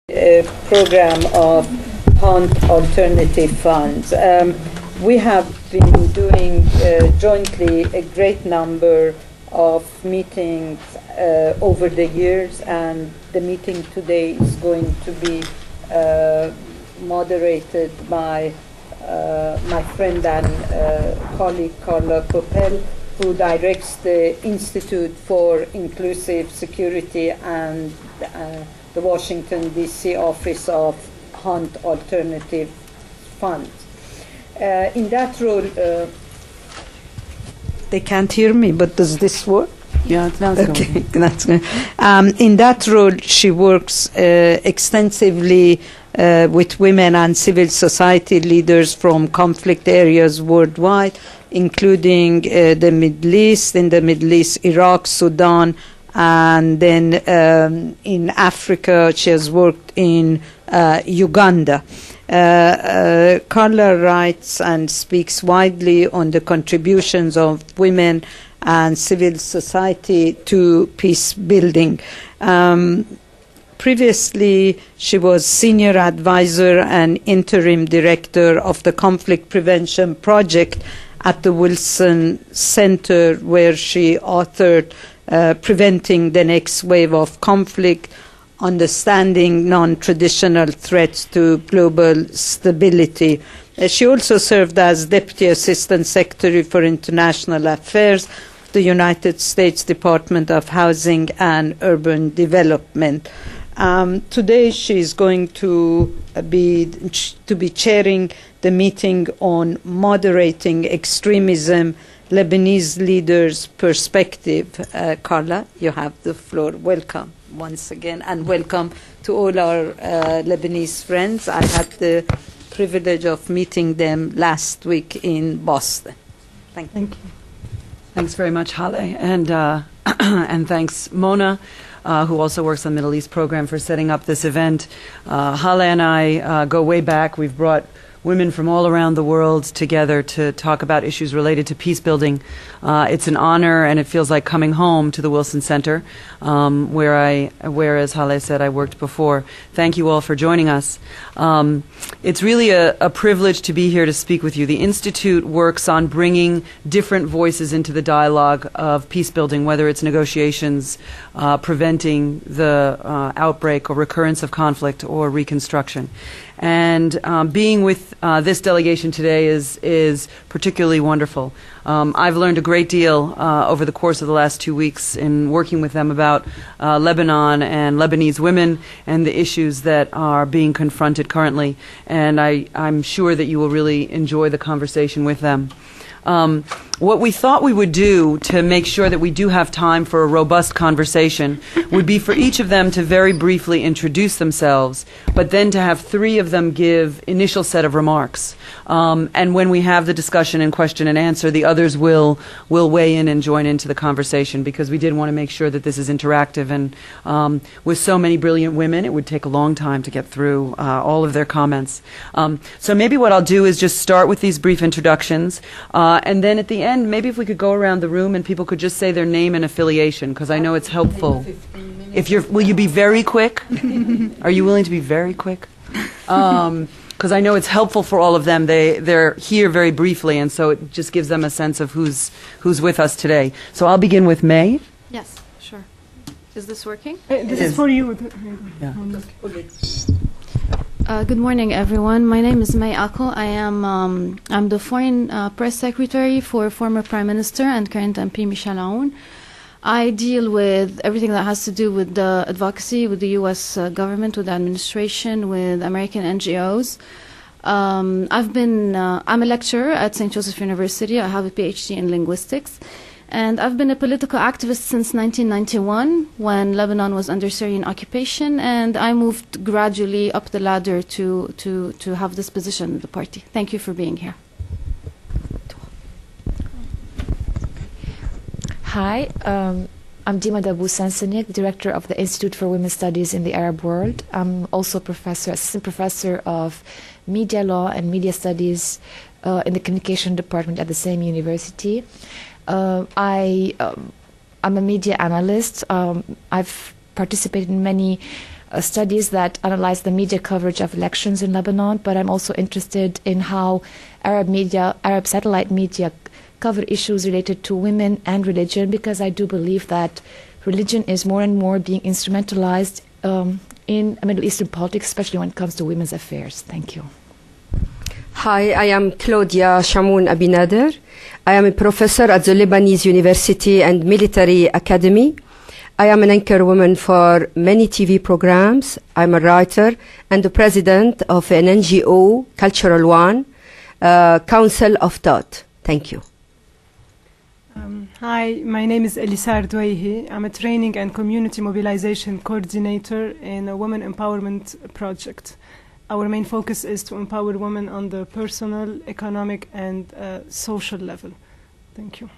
program of Hunt Alternative Funds. We have been doing jointly a great number of meetings over the years, and the meeting today is going to be moderated by my friend and colleague Carla Coppel, who directs the Institute for Inclusive Security and the Washington, D.C. office of Hunt Alternative Funds. In that role, they can't hear me, but does this work? Yeah, now it's okay, that's good. In that role, she works extensively with women and civil society leaders from conflict areas worldwide, including the Middle East, Iraq, Sudan, and then in Africa, she has worked in Uganda. Carla writes and speaks widely on the contributions of women and civil society to peace building. Previously, she was senior advisor and interim director of the Conflict Prevention Project at the Wilson Center, where she authored Preventing the Next Wave of Conflict, Understanding Non-Traditional Threats to Global Stability. She also served as Deputy Assistant Secretary for International Affairs of the United States Department of Housing and Urban Development. Today she is going to be chairing the meeting on moderating extremism, Lebanese leaders' perspective. Carla, you have the floor. Welcome once again, and welcome to all our Lebanese friends. I had the privilege of meeting them last week in Boston. Thank you. Thanks very much, Hale, and and thanks, Mona, who also works on the Middle East program, for setting up this event. Hale and I go way back. We've brought women from all around the world together to talk about issues related to peace building. It's an honor, and it feels like coming home to the Wilson Center, where, as Hale said, I worked before. Thank you all for joining us. It's really a privilege to be here to speak with you. The Institute works on bringing different voices into the dialogue of peace building, whether it's negotiations, preventing the outbreak or recurrence of conflict, or reconstruction. And being with this delegation today is particularly wonderful. I've learned a great deal over the course of the last 2 weeks in working with them about Lebanon and Lebanese women and the issues that are being confronted currently. And I'm sure that you will really enjoy the conversation with them. What we thought we would do to make sure that we do have time for a robust conversation would be for each of them to very briefly introduce themselves, but then to have 3 of them give initial set of remarks. And when we have the discussion and question and answer, the others will weigh in and join into the conversation, because we did want to make sure that this is interactive. And with so many brilliant women, it would take a long time to get through all of their comments. So maybe what I'll do is just start with these brief introductions, and then at the end, maybe if we could go around the room and people could just say their name and affiliation, because I know it's helpful. Will you be very quick? Are you willing to be very quick? Because I know it's helpful for all of them. They're here very briefly, and so it just gives them a sense of who's with us today. So I'll begin with May. Yes, sure. Is this working? This is for you. Yeah. Good morning, everyone. My name is May Akil. I'm the Foreign Press Secretary for former Prime Minister and current MP Michel Aoun. I deal with everything that has to do with the advocacy, with the U.S. government, with the administration, with American NGOs. I'm a lecturer at St. Joseph University. I have a PhD in linguistics. And I've been a political activist since 1991, when Lebanon was under Syrian occupation, and I moved gradually up the ladder to have this position in the party. Thank you for being here. Hi, I'm Dima Dabu Sansanik, Director of the Institute for Women's Studies in the Arab World. I'm also assistant professor of media law and media studies in the communication department at the same university. I'm a media analyst. I've participated in many studies that analyze the media coverage of elections in Lebanon, but I'm also interested in how Arab satellite media cover issues related to women and religion, because I do believe that religion is more and more being instrumentalized in Middle Eastern politics, especially when it comes to women's affairs. Thank you. Hi, I am Claudia Shamoun Abinader. I am a professor at the Lebanese University and Military Academy. I am an anchor woman for many TV programs. I'm a writer and the president of an NGO, Cultural One, Council of Thought. Thank you. Hi, my name is Elisar Douaihi. I'm a training and community mobilization coordinator in a women empowerment project. Our main focus is to empower women on the personal, economic, and social level. Thank you.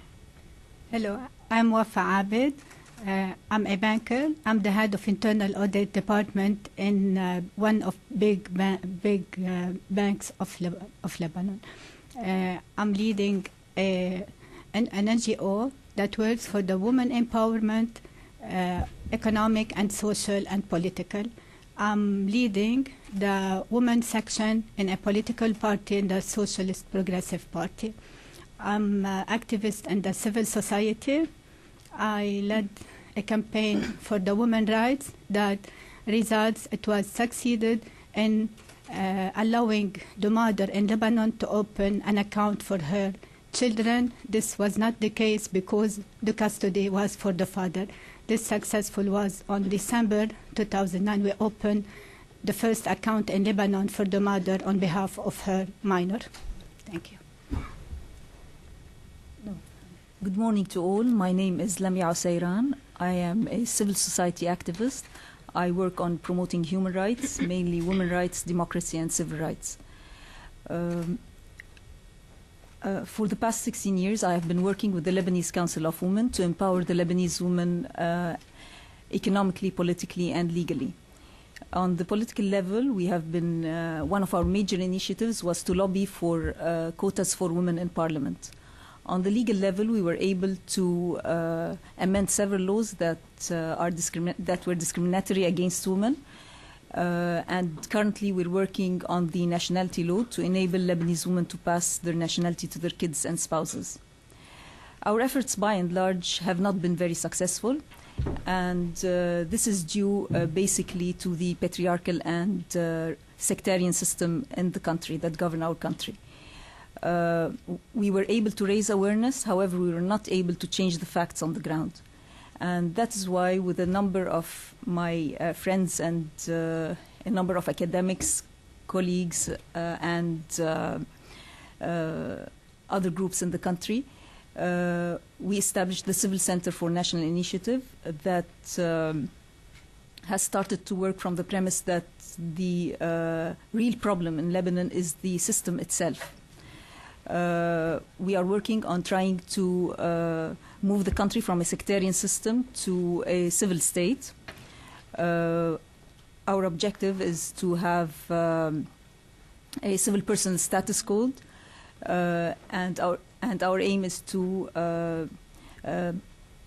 Hello, I'm Wafa Abed. I'm a banker. I'm the head of internal audit department in one of big banks of Lebanon. I'm leading an NGO that works for the women empowerment, economic and social and political. I'm leading the women section in a political party in the Socialist Progressive Party. I'm an activist in the civil society. I led a campaign for the women's rights that was succeeded in allowing the mother in Lebanon to open an account for her children. This was not the case because the custody was for the father. This successful was on December 2009. We opened the first account in Lebanon for the mother on behalf of her minor. Thank you. Good morning to all. My name is Lamia Oseiran. I am a civil society activist. I work on promoting human rights, mainly women's rights, democracy, and civil rights. For the past 16 years, I have been working with the Lebanese Council of Women to empower the Lebanese women economically, politically, and legally. On the political level, we have been, one of our major initiatives was to lobby for quotas for women in parliament. On the legal level, we were able to amend several laws that were discriminatory against women. And currently we're working on the nationality law to enable Lebanese women to pass their nationality to their kids and spouses. Our efforts by and large have not been very successful, and this is due basically to the patriarchal and sectarian system in the country that govern our country. We were able to raise awareness, however we were not able to change the facts on the ground. And that is why, with a number of my friends and a number of academics, colleagues, and other groups in the country, we established the Civil Center for National Initiative that has started to work from the premise that the real problem in Lebanon is the system itself. We are working on trying to move the country from a sectarian system to a civil state. Our objective is to have a civil person status code, and our aim is to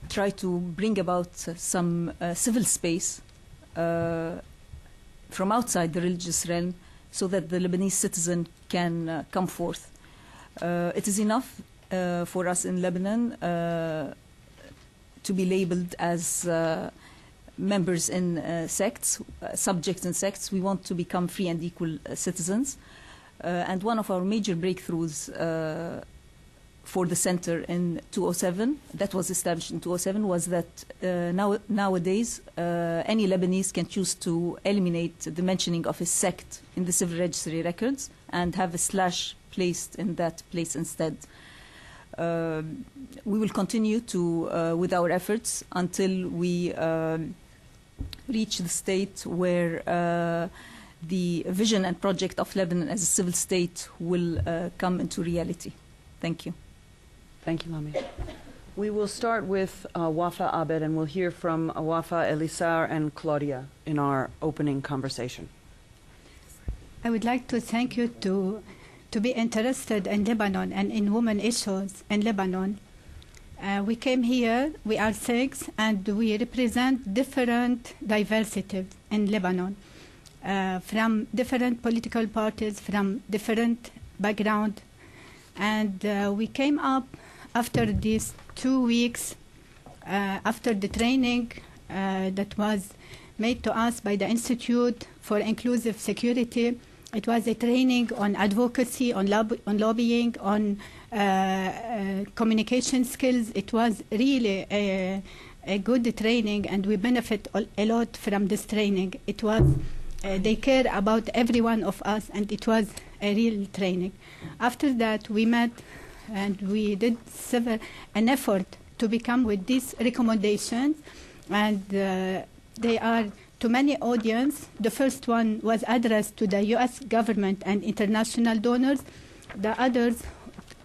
try to bring about some civil space from outside the religious realm so that the Lebanese citizen can come forth. It is enough for us in Lebanon to be labeled as members in sects, subjects in sects. We want to become free and equal citizens. And one of our major breakthroughs for the center in 2007, that was established in 2007, was that nowadays any Lebanese can choose to eliminate the mentioning of a sect in the civil registry records and have a slash placed in that place instead. We will continue to with our efforts until we reach the state where the vision and project of Lebanon as a civil state will come into reality. Thank you. Thank you, Lamia. We will start with Wafa Abed, and we'll hear from Wafa, Elisar, and Claudia in our opening conversation. I would like to thank you to be interested in Lebanon and in women issues in Lebanon. We came here, we are six, and we represent different diversities in Lebanon, from different political parties, from different background. And we came up after these 2 weeks, after the training that was made to us by the Institute for Inclusive Security. It was a training on advocacy, on lobbying, on communication skills. It was really a good training, and we benefit a lot from this training. It was they care about every one of us, and it was a real training. After that, we met and we did an effort to become with these recommendations, and they are to many audience. The first one was addressed to the U.S. government and international donors. The others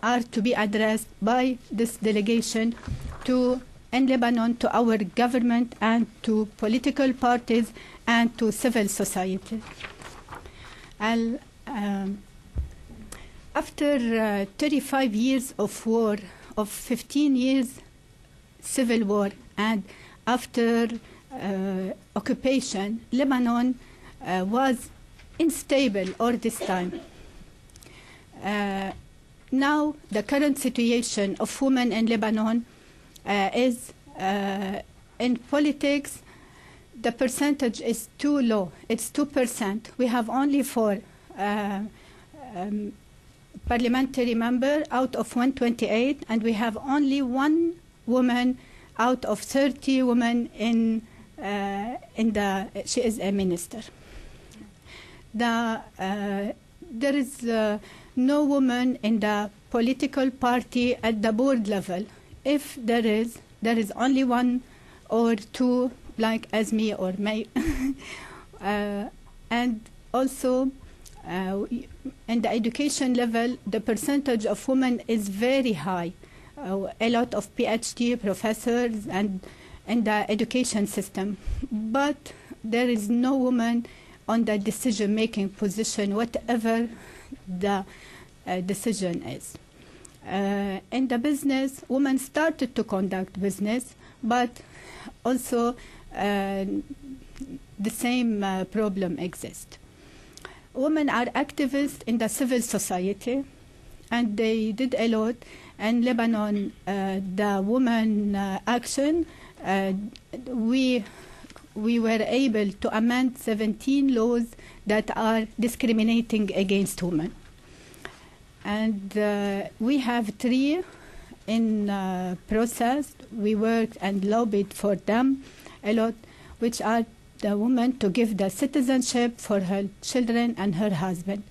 are to be addressed by this delegation in Lebanon to our government and to political parties and to civil society. After 35 years of war, of 15 years civil war, and after occupation, Lebanon was unstable all this time. Now, the current situation of women in Lebanon is in politics, the percentage is too low. It's 2%. We have only 4 parliamentary members out of 128, and we have only 1 woman out of 30 women she is a minister. There is no woman in the political party at the board level. If there is only 1 or 2, like as me or May. And also, in the education level, the percentage of women is very high. A lot of PhD professors and in the education system, but there is no woman on the decision-making position, whatever the decision is. In the business, women started to conduct business, but also the same problem exists. Women are activists in the civil society, and they did a lot. In Lebanon, the women action, we were able to amend 17 laws that are discriminating against women. And we have 3 in process. We worked and lobbied for them a lot, which are the woman to give the citizenship for her children and her husband.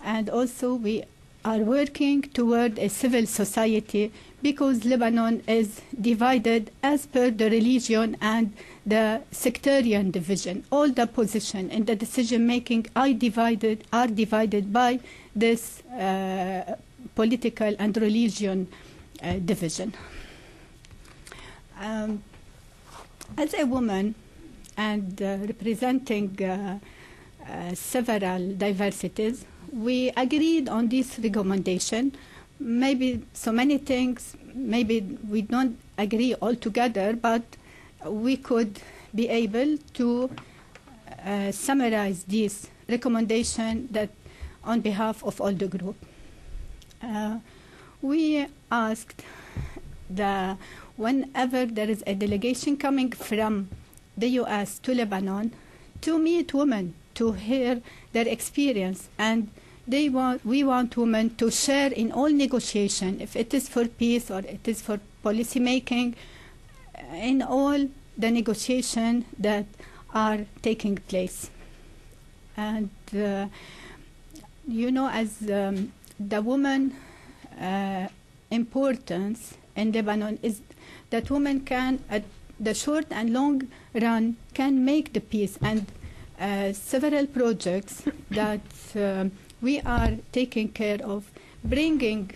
And also we are working toward a civil society, because Lebanon is divided as per the religion and the sectarian division. All the position in the decision making are divided by this political and religion division. As a woman and representing several diversities, we agreed on this recommendation. Maybe so many things, maybe we don't agree altogether, but we could be able to summarize this recommendation that on behalf of all the group. We asked whenever there is a delegation coming from the U.S. to Lebanon, to meet women, to hear their experience, and we want women to share in all negotiation, if it is for peace or it is for policy making, in all the negotiation that are taking place. And as the woman importance in Lebanon is that women can, at the short and long run, can make the peace. And several projects that we are taking care of, bringing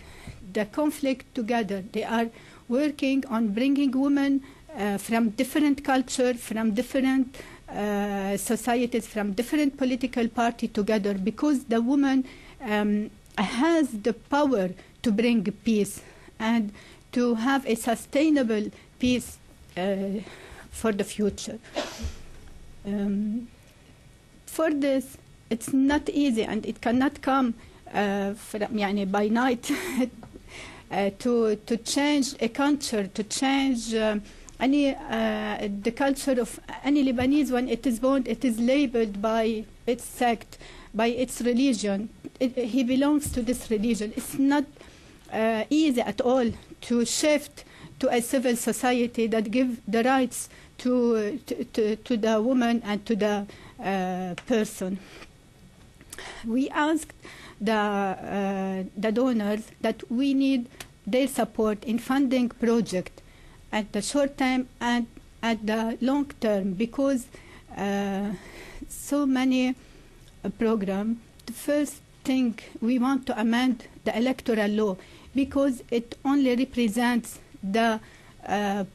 the conflict together. They are working on bringing women from different culture, from different societies, from different political parties together, because the woman has the power to bring peace and to have a sustainable peace for the future. for this, it's not easy, and it cannot come by night to change a culture, to change the culture of any Lebanese. When it is born, it is labeled by its sect, by its religion. He belongs to this religion. It's not easy at all to shift to a civil society that give the rights to the woman and to the person. We asked the donors that we need their support in funding project at the short term and at the long term, because so many programs. The first thing, we want to amend the electoral law because it only represents the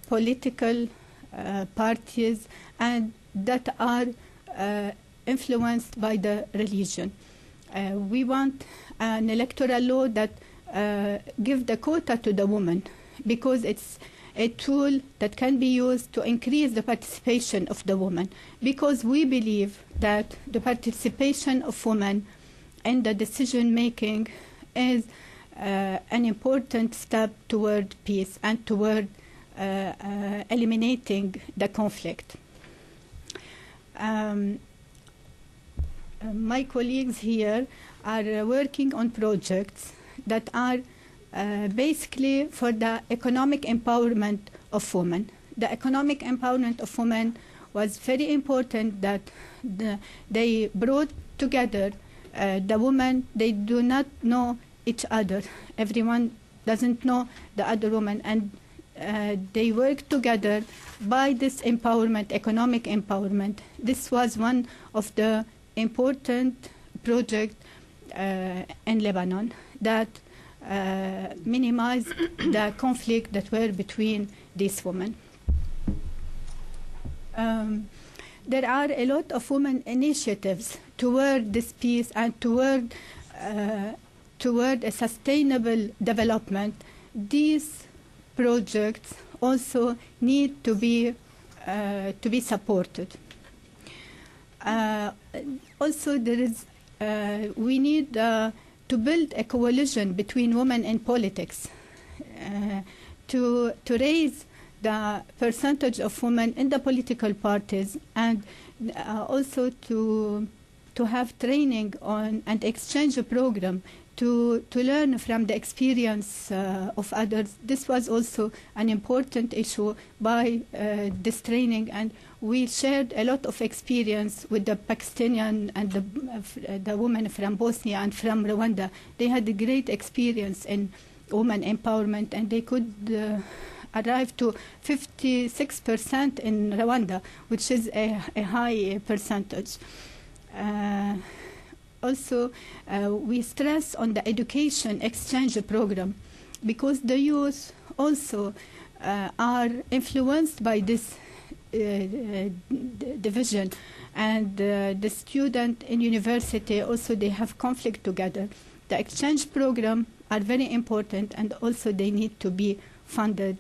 political parties and that are influenced by the religion. We want an electoral law that give the quota to the woman, because it's a tool that can be used to increase the participation of the woman, because we believe that the participation of women in the decision making is an important step toward peace and toward eliminating the conflict. My colleagues here are working on projects that are basically for the economic empowerment of women. The economic empowerment of women was very important, that they brought together the women. They do not know each other. Everyone doesn't know the other woman, and they work together by this empowerment, economic empowerment. This was one of the important projects in Lebanon that minimized the conflict that were between these women. There are a lot of women initiatives toward this peace and toward a sustainable development. These projects also need to be supported. Also, there is we need to build a coalition between women in politics to raise the percentage of women in the political parties, and also to have training on and exchange a program to learn from the experience of others. This was also an important issue by this training, and we shared a lot of experience with the Pakistani and the women from Bosnia and from Rwanda. They had a great experience in women empowerment, and they could arrive to 56% in Rwanda, which is a high percentage. Also, we stress on the education exchange program, because the youth also are influenced by this division, and the student in university also, they have conflict together. The exchange program are very important, and also they need to be funded.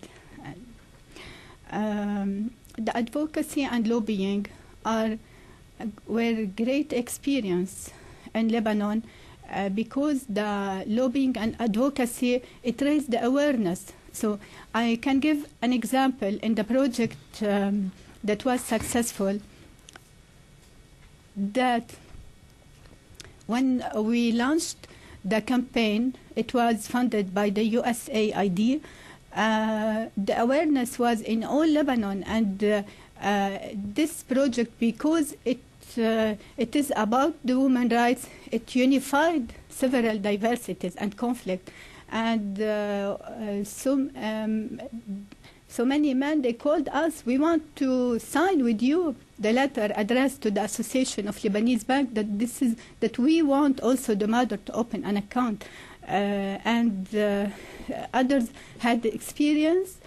The advocacy and lobbying were great experience in Lebanon, because the lobbying and advocacy, it raised the awareness. So I can give an example in the project that was successful, that when we launched the campaign, it was funded by the USAID. The awareness was in all Lebanon, and this project, because it is about the women's rights, it unified several diversities and conflict, and so many men, they called us, we want to sign with you the letter addressed to the Association of Lebanese Banks that we want also the mother to open an account. And others had experience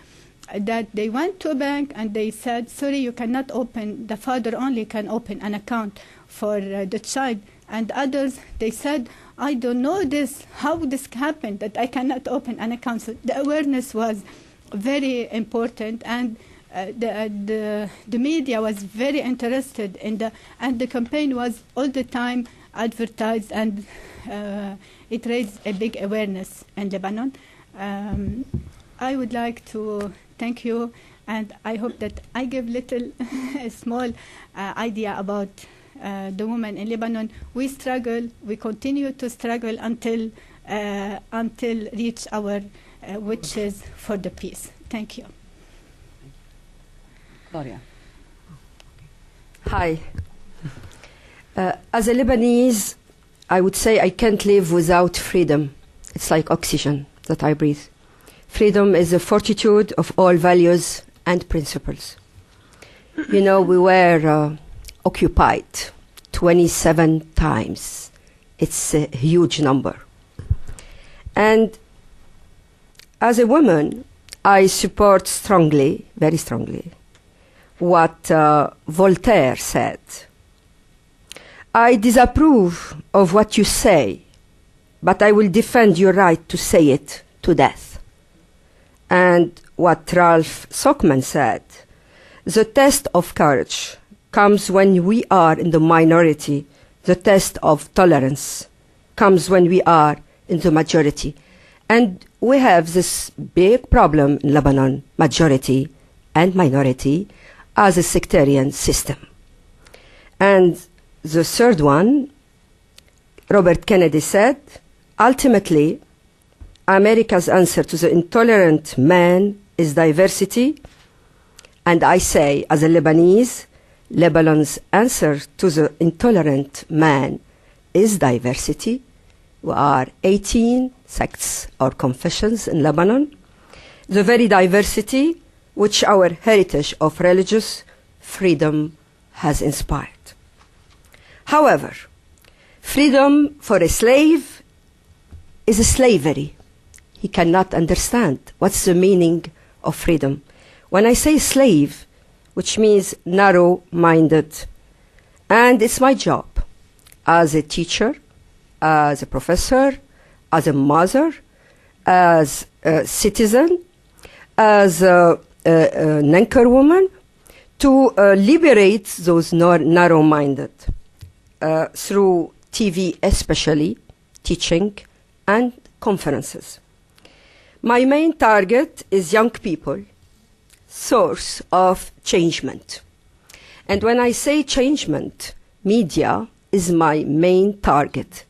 that they went to a bank and they said, sorry, you cannot open, the father only can open an account for the child. And others, they said, I don't know how this happened, that I cannot open an account. So the awareness was very important, and the media was very interested in and the campaign was all the time advertised, and it raised a big awareness in Lebanon. I would like to thank you, and I hope that I give little a small idea about the women in Lebanon. We struggle, we continue to struggle until reach our wishes for the peace. Thank you. Claudia. Hi. As a Lebanese, I would say I can't live without freedom. It's like oxygen that I breathe. Freedom is a fortitude of all values and principles. You know, we were occupied 27 times. It's a huge number. And as a woman, I support strongly, very strongly, what Voltaire said. I disapprove of what you say, but I will defend your right to say it to death. And what Ralph Sockman said, the test of courage comes when we are in the minority. The test of tolerance comes when we are in the majority. And we have this big problem in Lebanon, majority and minority, as a sectarian system. And the third one, Robert Kennedy said, ultimately, America's answer to the intolerant man is diversity. And I say, as a Lebanese, Lebanon's answer to the intolerant man is diversity. We are 18 sects or confessions in Lebanon. The very diversity which our heritage of religious freedom has inspired. However, freedom for a slave is a slavery. He cannot understand what's the meaning of freedom. When I say slave, which means narrow-minded, and it's my job as a teacher, as a professor, as a mother, as a citizen, as an anchor woman, to liberate those narrow-minded through TV especially, teaching, and conferences. My main target is young people, source of changement. And when I say changement, media is my main target.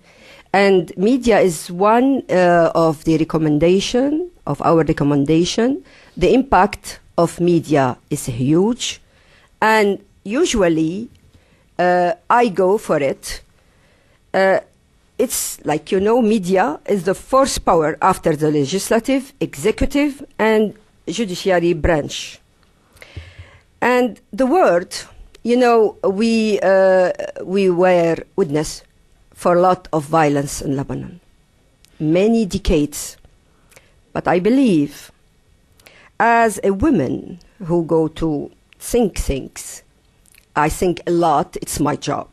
And media is one of the recommendation, of our recommendation. The impact of media is huge. And usually, I go for it. It's like, you know, media is the fourth power after the legislative, executive, and judiciary branch. And the word, you know, we were witness for a lot of violence in Lebanon, many decades. But I believe, as a woman who go to think things, I think a lot, it's my job.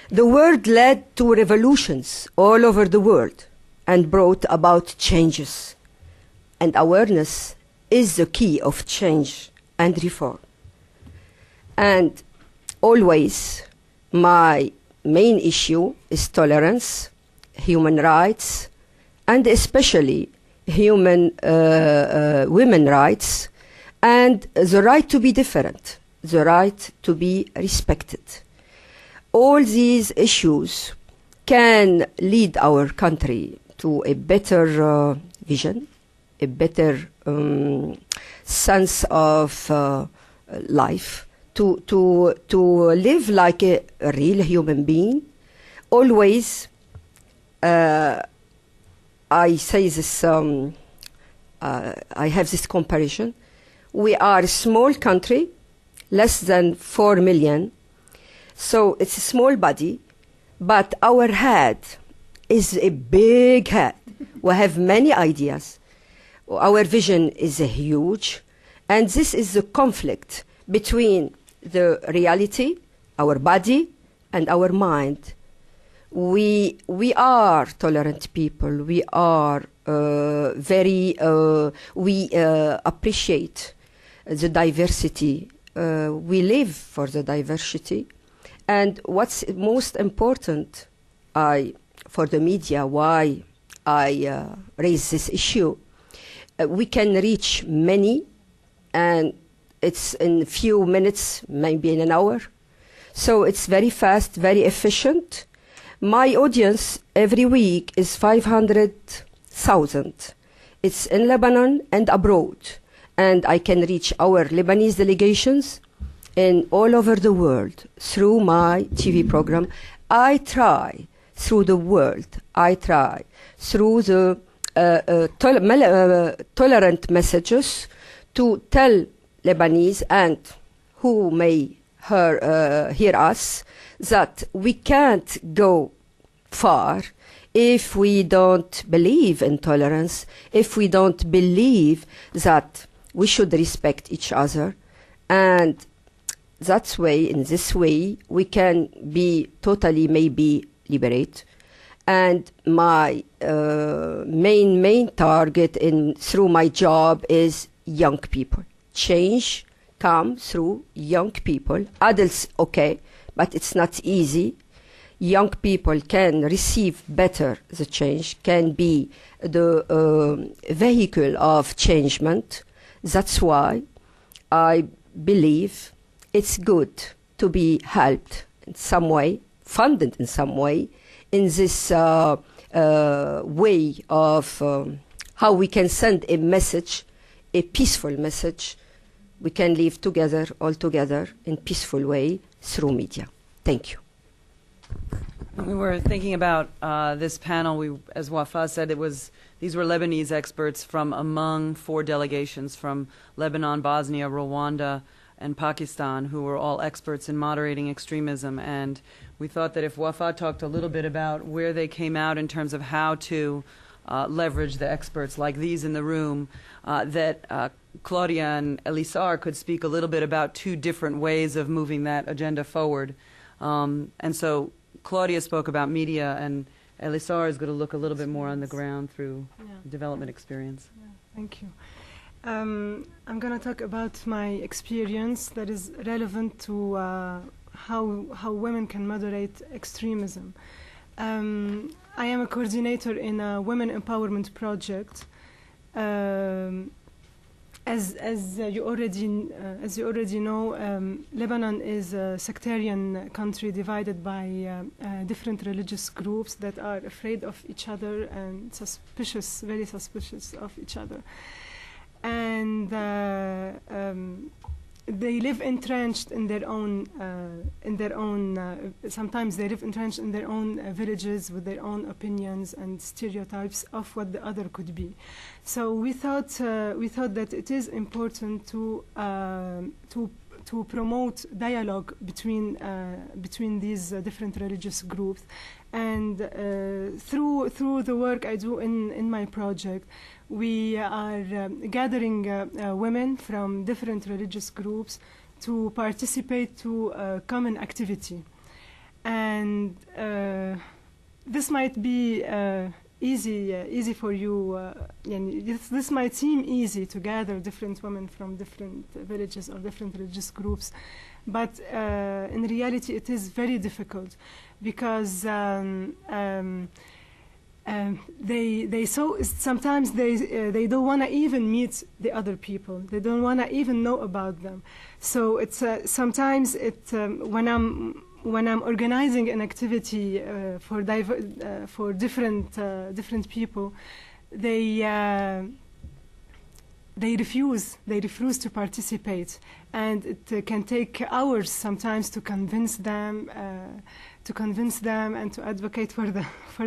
The word led to revolutions all over the world and brought about changes. And awareness is the key of change and reform. And always my main issue is tolerance, human rights, and especially human women rights, and the right to be different, the right to be respected. All these issues can lead our country to a better vision, a better sense of life, to live like a real human being. Always, I say this, I have this comparison. We are a small country, less than 4 million. So it's a small body, but our head is a big head. We have many ideas. Our vision is huge. And this is the conflict between the reality, our body, and our mind. We are tolerant people. We are we appreciate the diversity. We live for the diversity. And what's most important for the media, why I raise this issue, we can reach many, and it's in a few minutes, maybe in an hour. So it's very fast, very efficient. My audience every week is 500,000. It's in Lebanon and abroad. And I can reach our Lebanese delegations in all over the world through my TV program. I try through the world. I try through the tolerant messages to tell Lebanese and who may hear us that we can't go far if we don't believe in tolerance, if we don't believe that we should respect each other. And that's way, in this way, we can be totally maybe liberate. And my main target through my job is young people. Change comes through young people. Adults, okay, but it's not easy. Young people can receive better the change, can be the vehicle of changement. That's why I believe it's good to be helped in some way, funded in some way, in this way of how we can send a message, a peaceful message. We can live together, all together, in peaceful way through media. Thank you. When we were thinking about this panel, as Wafa said, these were Lebanese experts from among 4 delegations from Lebanon, Bosnia, Rwanda, and Pakistan, who were all experts in moderating extremism. And we thought that if Wafa talked a little bit about where they came out in terms of how to leverage the experts like these in the room, that Claudia and Elisar could speak a little bit about 2 different ways of moving that agenda forward. And so Claudia spoke about media, and Elisar is going to look a little bit more on the ground through development experience. Yeah, thank you. I'm going to talk about my experience that is relevant to how women can moderate extremism. I am a coordinator in a women empowerment project. As you already know, Lebanon is a sectarian country divided by different religious groups that are afraid of each other and suspicious, very suspicious of each other. And they live entrenched in their own. Sometimes they live entrenched in their own villages with their own opinions and stereotypes of what the other could be. So we thought that it is important to promote dialogue between these different religious groups, and through the work I do in my project, we are gathering women from different religious groups to participate to a common activity. And this might be easy for you. This might seem easy to gather different women from different villages or different religious groups, but in reality it is very difficult, because sometimes they don't want to even meet the other people. They don't want to even know about them. So it's sometimes when I'm organizing an activity for different people, they refuse to participate, and it can take hours sometimes to convince them and to advocate for the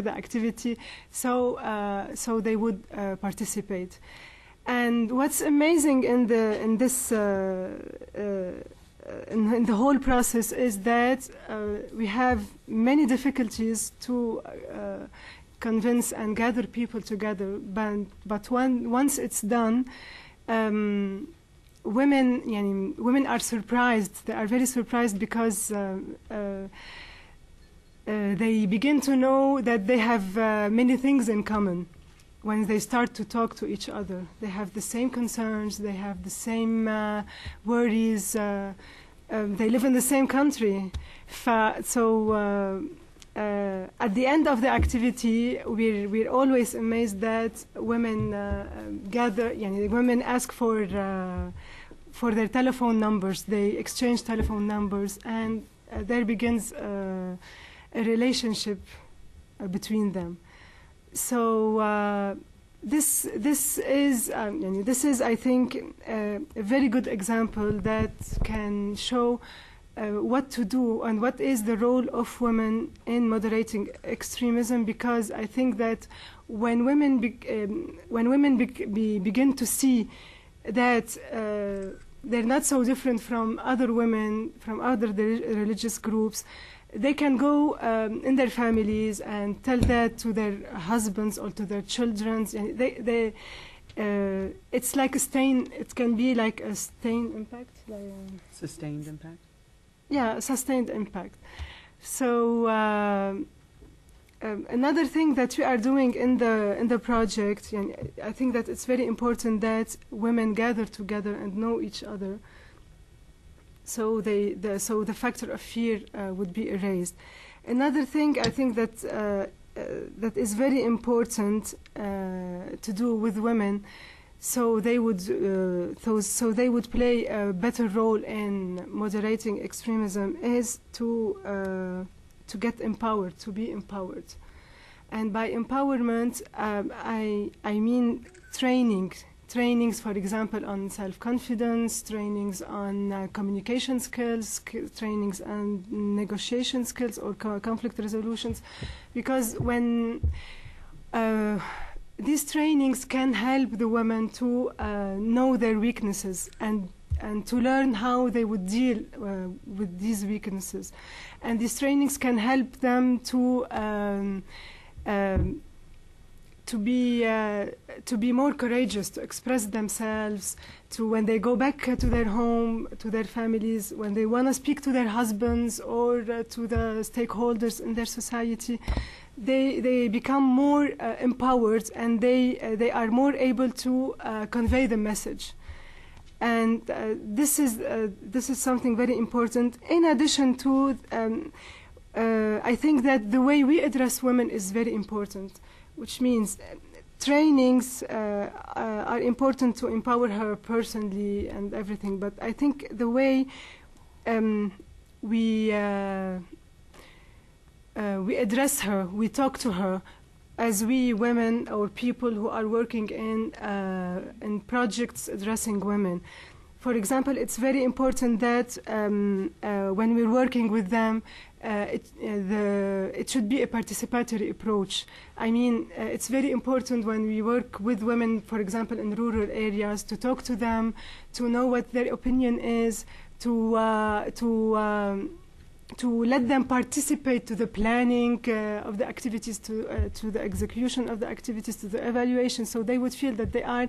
activity, so they would participate. And what's amazing in the whole process is that we have many difficulties to convince and gather people together, but once it's done, women are surprised. They are very surprised, because they begin to know that they have many things in common. when they start to talk to each other. They have the same concerns, they have the same worries, they live in the same country. So at the end of the activity, we're always amazed that women gather, women ask for their telephone numbers. They exchange telephone numbers, and there begins a relationship between them. So this is I think a very good example that can show what to do and what is the role of women in moderating extremism, because I think that when women begin to see that they're not so different from other women, from other religious groups, they can go in their families and tell that to their husbands or to their children. It's like a stain. It can be like a stain impact. Sustained impact. Yeah, sustained impact. So another thing that we are doing in the project, I think that it's very important that women gather together and know each other. So the factor of fear would be erased. Another thing I think that that is very important to do with women, so they would play a better role in moderating extremism, is to get empowered, to be empowered. And by empowerment, I mean trainings, for example, on self-confidence, trainings on communication skills, trainings on negotiation skills or conflict resolutions, because when these trainings can help the women to know their weaknesses and to learn how they would deal with these weaknesses. And these trainings can help them to be more courageous, to express themselves, to when they go back to their home, to their families, when they want to speak to their husbands or to the stakeholders in their society, they become more empowered, and they are more able to convey the message. And this is something very important. In addition to, I think that the way we address women is very important, which means trainings are important to empower her personally and everything. But I think the way we address her, we talk to her, as we women or people who are working in projects addressing women. For example, it's very important that when we're working with them, it should be a participatory approach. I mean, it's very important when we work with women, for example, in rural areas, to talk to them, to know what their opinion is, to let them participate to the planning of the activities, to the execution of the activities, to the evaluation, so they would feel that they are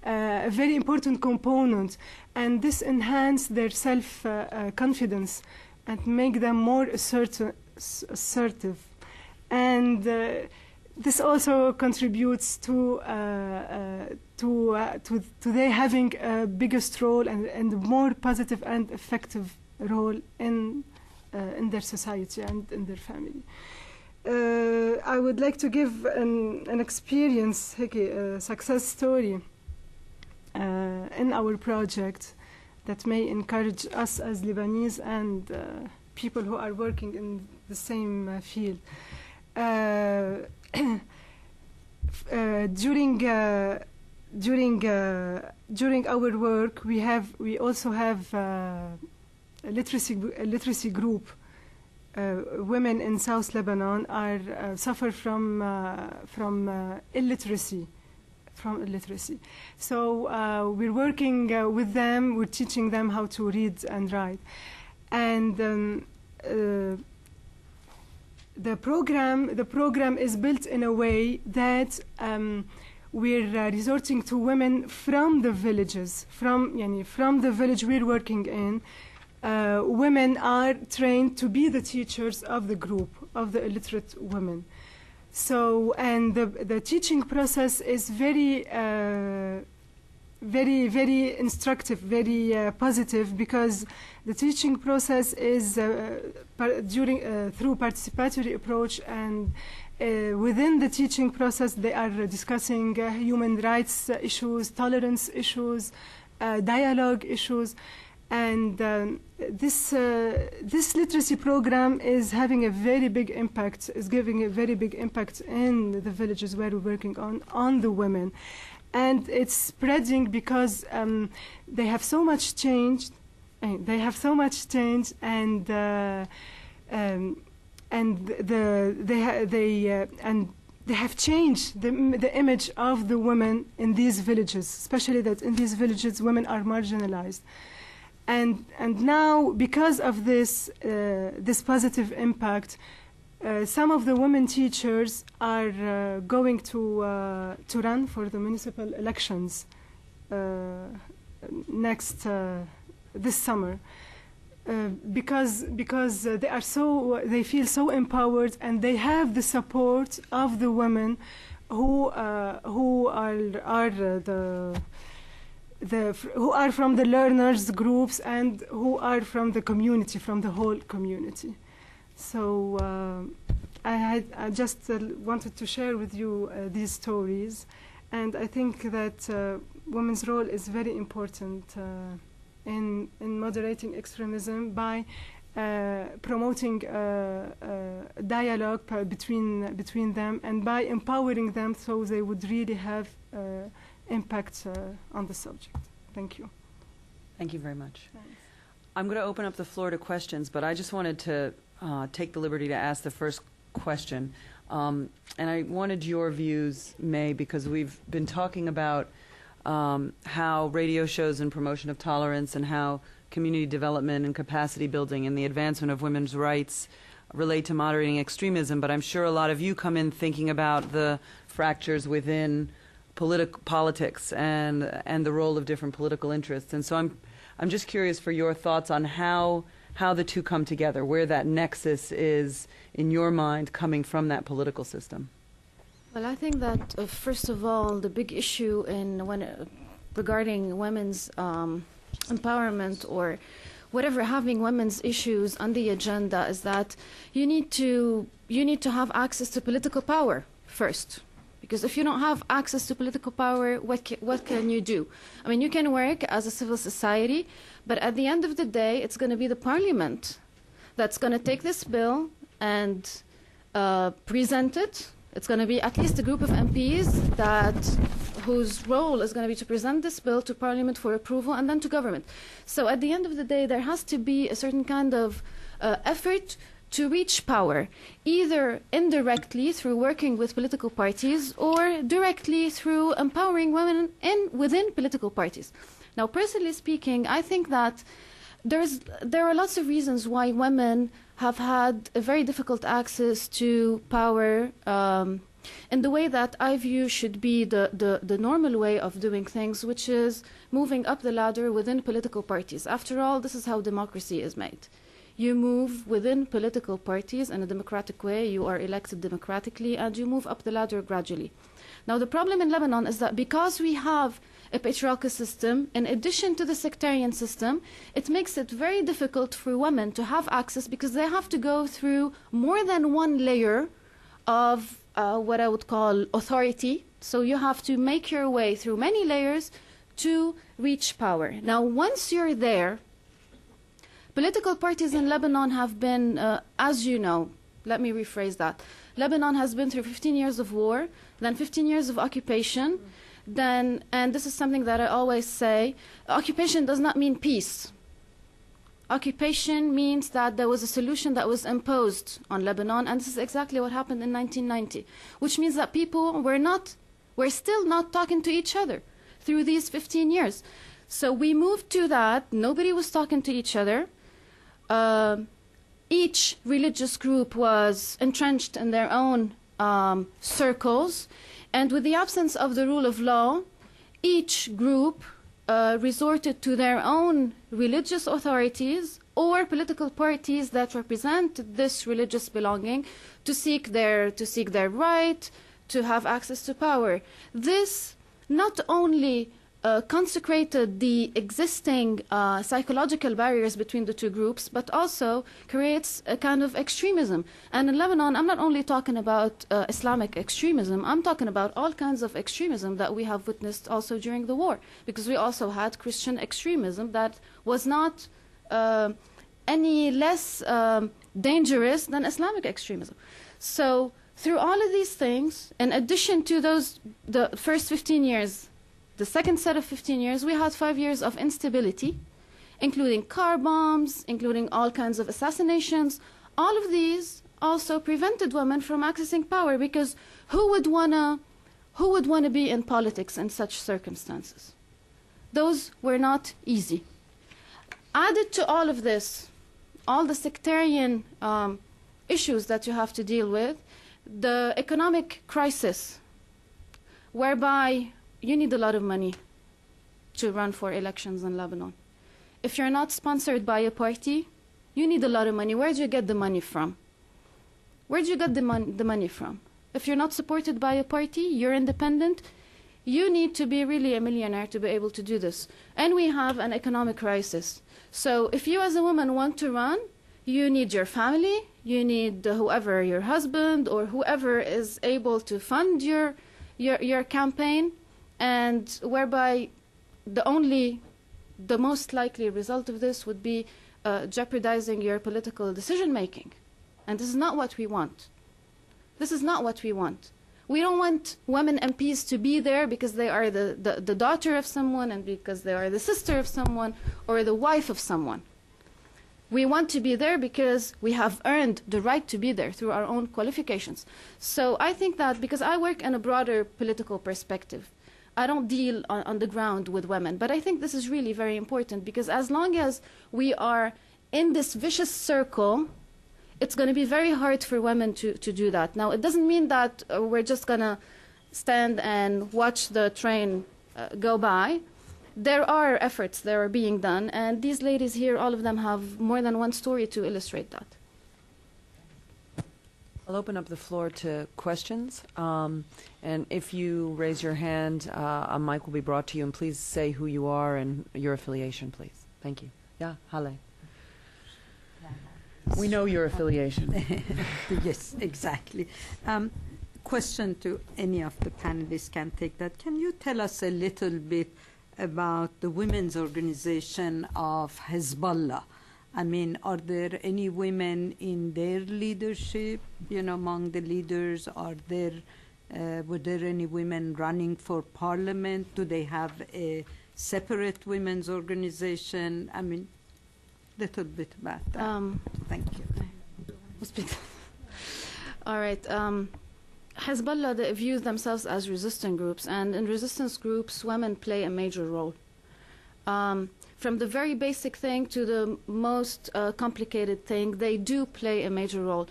a very important component, and this enhance their self-confidence and make them more assertive. And this also contributes to their having a biggest role and more positive and effective role in their society and in their family. I would like to give an experience, a success story in our project that may encourage us as Lebanese and people who are working in the same field. During our work, we also have a literacy group. Women in South Lebanon are suffer from illiteracy. So we're working with them. We're teaching them how to read and write, and the program is built in a way that we're resorting to women from the villages, from the village we're working in. Women are trained to be the teachers of the group of the illiterate women. So, and the teaching process is very, very instructive, very positive, because the teaching process is through participatory approach, and within the teaching process they are discussing human rights issues, tolerance issues, dialogue issues, and this literacy program is having a very big impact, is giving a very big impact in the villages where we're working on the women. And it's spreading because they have so much changed. They have so much change, and they have changed the image of the women in these villages, especially that in these villages women are marginalized. And now, because of this positive impact, some of the women teachers are going to run for the municipal elections this summer, because they feel so empowered, and they have the support of the women who are from the learners groups, and who are from the community, from the whole community. So I just wanted to share with you these stories, and I think that women's role is very important in moderating extremism by promoting dialogue between them, and by empowering them so they would really have impact on the subject. Thank you. Thank you very much. Thanks. I'm going to open up the floor to questions, but I just wanted to take the liberty to ask the first question. And I wanted your views, May, because we've been talking about how radio shows and promotion of tolerance, and how community development and capacity building and the advancement of women's rights relate to moderating extremism. But I'm sure a lot of you come in thinking about the fractures within politics and the role of different political interests. And so I'm just curious for your thoughts on how the two come together, where that nexus is in your mind coming from that political system. Well, I think that first of all, the big issue regarding women's empowerment, or whatever, having women's issues on the agenda, is that you need to have access to political power first. Because if you don't have access to political power, what can you do? I mean, you can work as a civil society, but at the end of the day, it's going to be the parliament that's going to take this bill and present it. It's going to be at least a group of MPs whose role is going to be to present this bill to parliament for approval, and then to government. So at the end of the day, there has to be a certain kind of effort to reach power, either indirectly through working with political parties, or directly through empowering women within political parties. Now, personally speaking, I think that there are lots of reasons why women have had a very difficult access to power in the way that I view should be the normal way of doing things, which is moving up the ladder within political parties. After all, this is how democracy is made. You move within political parties in a democratic way, you are elected democratically, and you move up the ladder gradually. Now, the problem in Lebanon is that because we have a patriarchal system, in addition to the sectarian system, it makes it very difficult for women to have access, because they have to go through more than one layer of what I would call authority. So you have to make your way through many layers to reach power. Now, once you're there, political parties in Lebanon have been, as you know, let me rephrase that. Lebanon has been through 15 years of war, then 15 years of occupation, and this is something that I always say, occupation does not mean peace. Occupation means that there was a solution that was imposed on Lebanon, and this is exactly what happened in 1990, which means that people were still not talking to each other through these 15 years. So we moved to that, nobody was talking to each other. Each religious group was entrenched in their own circles, and with the absence of the rule of law, each group resorted to their own religious authorities or political parties that represent this religious belonging to seek their right to have access to power. This not only consecrated the existing psychological barriers between the two groups, but also creates a kind of extremism. And in Lebanon, I'm not only talking about Islamic extremism, I'm talking about all kinds of extremism that we have witnessed also during the war, because we also had Christian extremism that was not any less dangerous than Islamic extremism. So through all of these things, in addition to the first 15 years, the second set of 15 years, we had 5 years of instability, including car bombs, including all kinds of assassinations. All of these also prevented women from accessing power, because who would wanna be in politics in such circumstances? Those were not easy. Added to all of this, all the sectarian issues that you have to deal with, the economic crisis, whereby you need a lot of money to run for elections in Lebanon. If you're not sponsored by a party, you need a lot of money. Where do you get the money from? Where do you get the money from? If you're not supported by a party, you're independent, you need to be really a millionaire to be able to do this. And we have an economic crisis. So if you as a woman want to run, you need your family, you need whoever, your husband or whoever is able to fund your campaign, and whereby the most likely result of this would be jeopardizing your political decision making. And this is not what we want. This is not what we want. We don't want women MPs to be there because they are the daughter of someone and because they are the sister of someone or the wife of someone. We want to be there because we have earned the right to be there through our own qualifications. So I think that because I work in a broader political perspective, I don't deal on the ground with women. But I think this is really very important, because as long as we are in this vicious circle, it's going to be very hard for women to do that. Now, it doesn't mean that we're just going to stand and watch the train go by. There are efforts that are being done, and these ladies here, all of them have more than one story to illustrate that. I'll open up the floor to questions. And if you raise your hand, a mic will be brought to you. And please say who you are and your affiliation, please. Thank you. Yeah, Hale. We know your affiliation. Yes, exactly. Question to any of the panelists can take that. Can you tell us a little bit about the women's organization of Hezbollah? I mean, are there any women in their leadership, among the leaders? Were there any women running for parliament? Do they have a separate women's organization? I mean, little bit about that. Thank you. All right. Hezbollah, they view themselves as resistance groups, and in resistance groups, women play a major role. From the very basic thing to the most complicated thing, they do play a major role.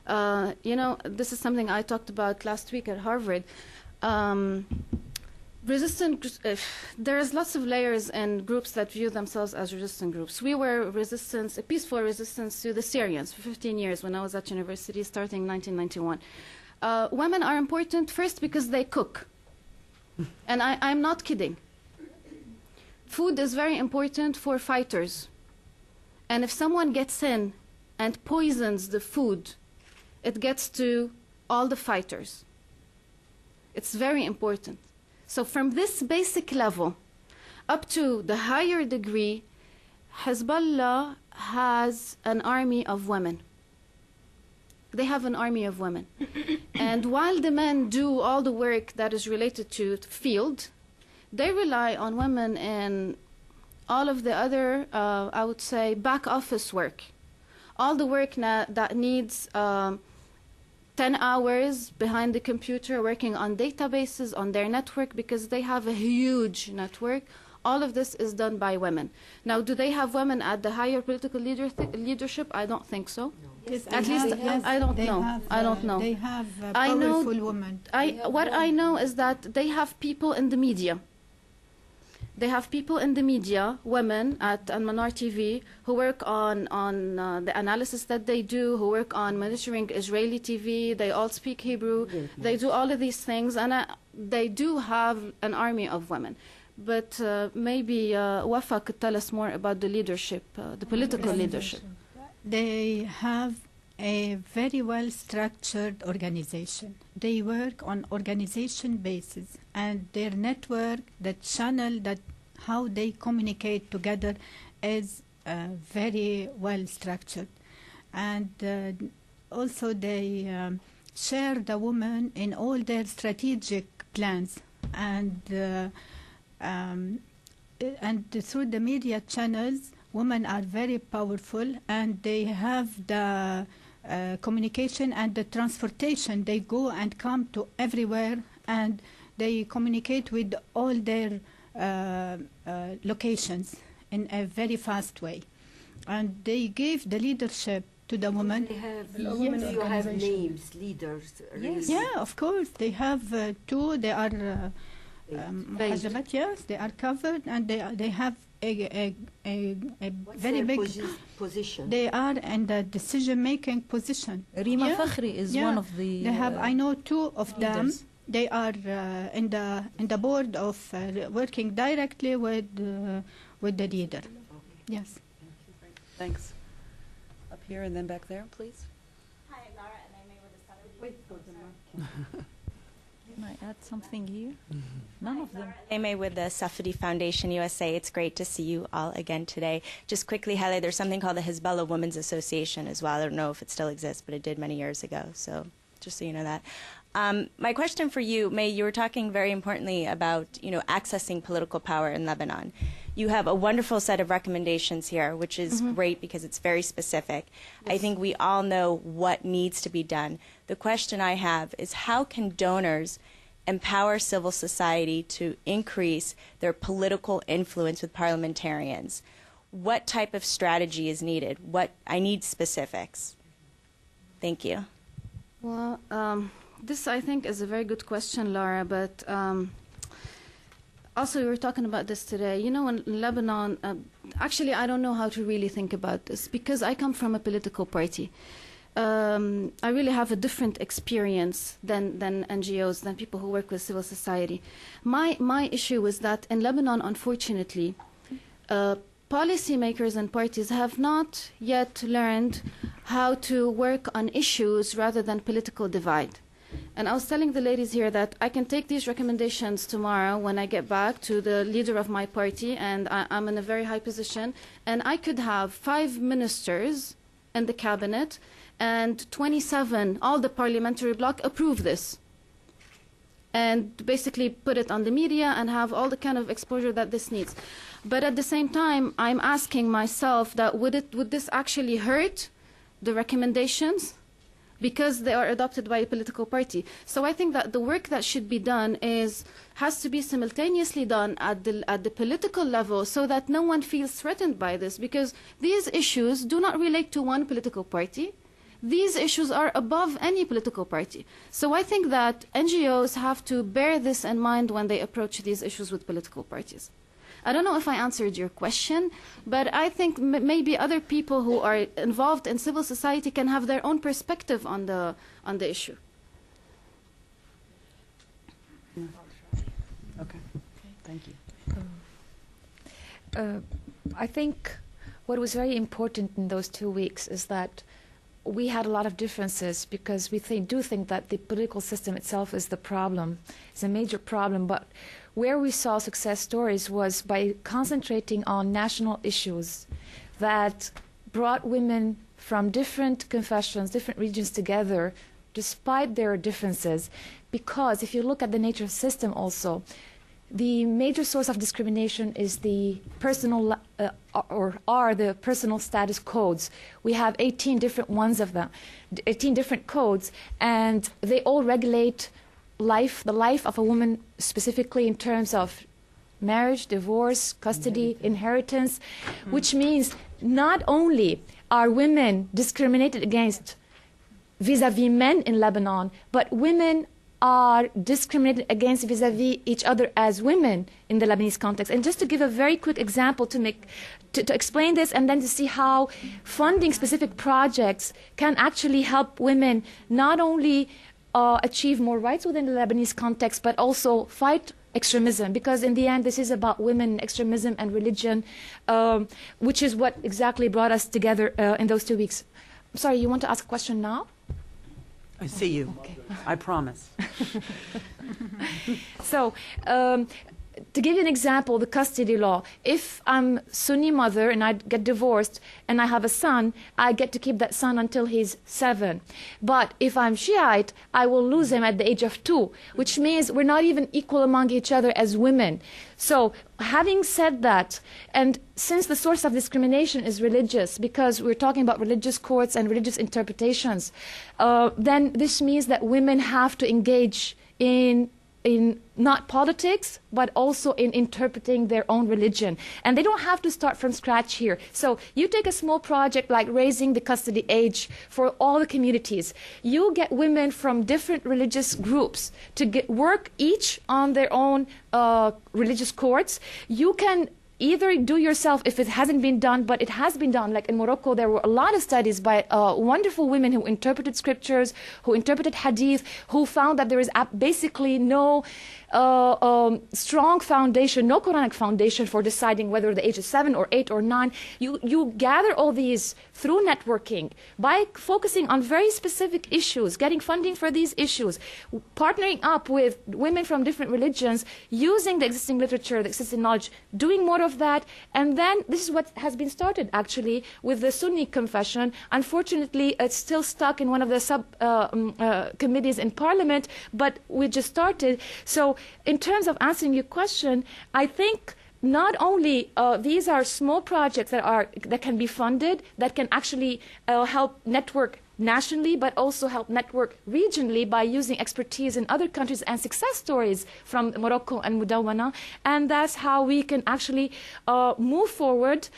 This is something I talked about last week at Harvard. There's lots of layers in groups that view themselves as resistant groups. We were a peaceful resistance to the Syrians for 15 years when I was at university, starting in 1991. Women are important first because they cook. And I'm not kidding. Food is very important for fighters. And if someone gets in and poisons the food, it gets to all the fighters. It's very important. So from this basic level up to the higher degree, Hezbollah has an army of women. They have an army of women. And while the men do all the work that is related to the field, they rely on women in all of the other, I would say, back office work. All the work that needs 10 hours behind the computer working on databases on their network, because they have a huge network. All of this is done by women. Now, do they have women at the higher political leadership? I don't think so. Yes, at least I don't know. I don't know. They have powerful women. What I know is that they have people in the media. They have people in the media, women at Al-Manar TV, who work on the analysis that they do, who work on monitoring Israeli TV. They all speak Hebrew. They do all of these things, and they do have an army of women. But maybe Wafa could tell us more about the leadership, the political leadership. They have a very well-structured organization. They work on organization basis, and their network, the channel, that how they communicate together is very well-structured. And also they share the women in all their strategic plans, and through the media channels, women are very powerful, and they have the communication and the transportation. They go and come to everywhere, and they communicate with all their locations in a very fast way. And they give the leadership to the women. They have, you have names, leaders. Yes. Yeah, of course. They have two. They are Hajabat, yes, they are covered, and they have a very big position. They are in the decision-making position. Rima Fakhri is one of the. They have. I know two of them. They are in the board of working directly with the leader. Okay. Yes. Thanks. Up here and then back there, please. Hi, Lara, and I'm with the Southern. Wait, go to the mic. Can I add something here? None of them. Amy with the Safadi Foundation USA. It's great to see you all again today. Just quickly highlight, there's something called the Hezbollah Women's Association as well. I don't know if it still exists, but it did many years ago. So just so you know that. My question for you, May, you were talking very importantly about, accessing political power in Lebanon. You have a wonderful set of recommendations here, which is great because it's very specific. Yes. I think we all know what needs to be done. The question I have is, how can donors empower civil society to increase their political influence with parliamentarians? What type of strategy is needed? I need specifics. Thank you. Well, this, I think, is a very good question, Laura, but also we were talking about this today. In Lebanon, actually, I don't know how to really think about this because I come from a political party. I really have a different experience than NGOs, than people who work with civil society. My issue is that in Lebanon, unfortunately, policymakers and parties have not yet learned how to work on issues rather than political divide. And I was telling the ladies here that I can take these recommendations tomorrow when I get back to the leader of my party, and I'm in a very high position, and I could have 5 ministers in the cabinet and 27, all the parliamentary bloc, approve this. And basically put it on the media and have all the kind of exposure that this needs. But at the same time, I'm asking myself that would this actually hurt the recommendations? Because they are adopted by a political party. So I think that the work that should be done has to be simultaneously done at the political level so that no one feels threatened by this, because these issues do not relate to one political party. These issues are above any political party. So I think that NGOs have to bear this in mind when they approach these issues with political parties. I don't know if I answered your question, but I think maybe other people who are involved in civil society can have their own perspective on the issue. Okay. Thank you. I think what was very important in those 2 weeks is that we had a lot of differences because we do think that the political system itself is the problem. It's a major problem, but where we saw success stories was by concentrating on national issues that brought women from different confessions, different regions together, despite their differences. Because if you look at the nature of the system also, the major source of discrimination is the personal the personal status codes. We have 18 different ones of them, 18 different codes, and they all regulate the life of a woman, specifically in terms of marriage, divorce, custody, inheritance, which means not only are women discriminated against vis-à-vis men in Lebanon, but women are discriminated against vis-a-vis each other as women in the Lebanese context. And just to give a very quick example to explain this, and then to see how funding specific projects can actually help women not only achieve more rights within the Lebanese context, but also fight extremism, because in the end this is about women, extremism and religion, which is what exactly brought us together in those 2 weeks. I'm sorry, you want to ask a question now? I see you. Okay. I promise. So, to give you an example, the custody law. If I'm Sunni mother and I get divorced and I have a son, I get to keep that son until he's 7. But if I'm Shiite, I will lose him at the age of 2, which means we're not even equal among each other as women. So, having said that, and since the source of discrimination is religious, because we're talking about religious courts and religious interpretations, then this means that women have to engage in not politics, but also in interpreting their own religion. And they don't have to start from scratch here. So you take a small project like raising the custody age for all the communities. You get women from different religious groups to work each on their own religious courts. You can either do yourself if it hasn't been done, but it has been done. Like in Morocco, there were a lot of studies by wonderful women who interpreted scriptures, who interpreted hadith, who found that there is basically no strong foundation, no Quranic foundation for deciding whether the age is 7 or 8 or 9. You gather all these through networking by focusing on very specific issues, getting funding for these issues, partnering up with women from different religions, using the existing literature, the existing knowledge, doing more of that. And then this is what has been started actually with the Sunni confession. Unfortunately, it's still stuck in one of the committees in Parliament, but we just started. So in terms of answering your question, I think not only these are small projects that can be funded, that can actually help network nationally, but also help network regionally by using expertise in other countries and success stories from Morocco and Mudawwana. And that's how we can actually move forward,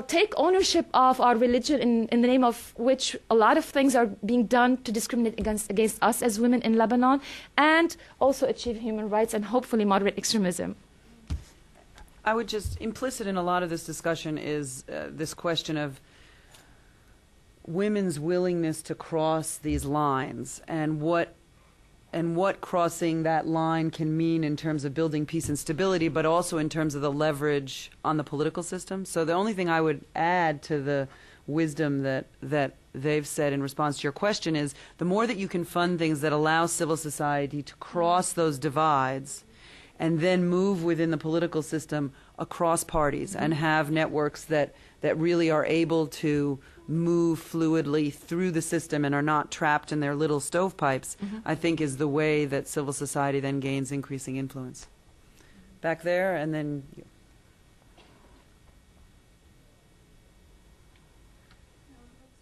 take ownership of our religion in the name of which a lot of things are being done to discriminate against us as women in Lebanon, and also achieve human rights and hopefully moderate extremism. I would just, implicit in a lot of this discussion is this question of women's willingness to cross these lines, and what crossing that line can mean in terms of building peace and stability, but also in terms of the leverage on the political system. So the only thing I would add to the wisdom that they've said in response to your question is, the more that you can fund things that allow civil society to cross those divides and then move within the political system across parties and have networks that really are able to move fluidly through the system and are not trapped in their little stovepipes, I think is the way that civil society then gains increasing influence. Back there, and then you.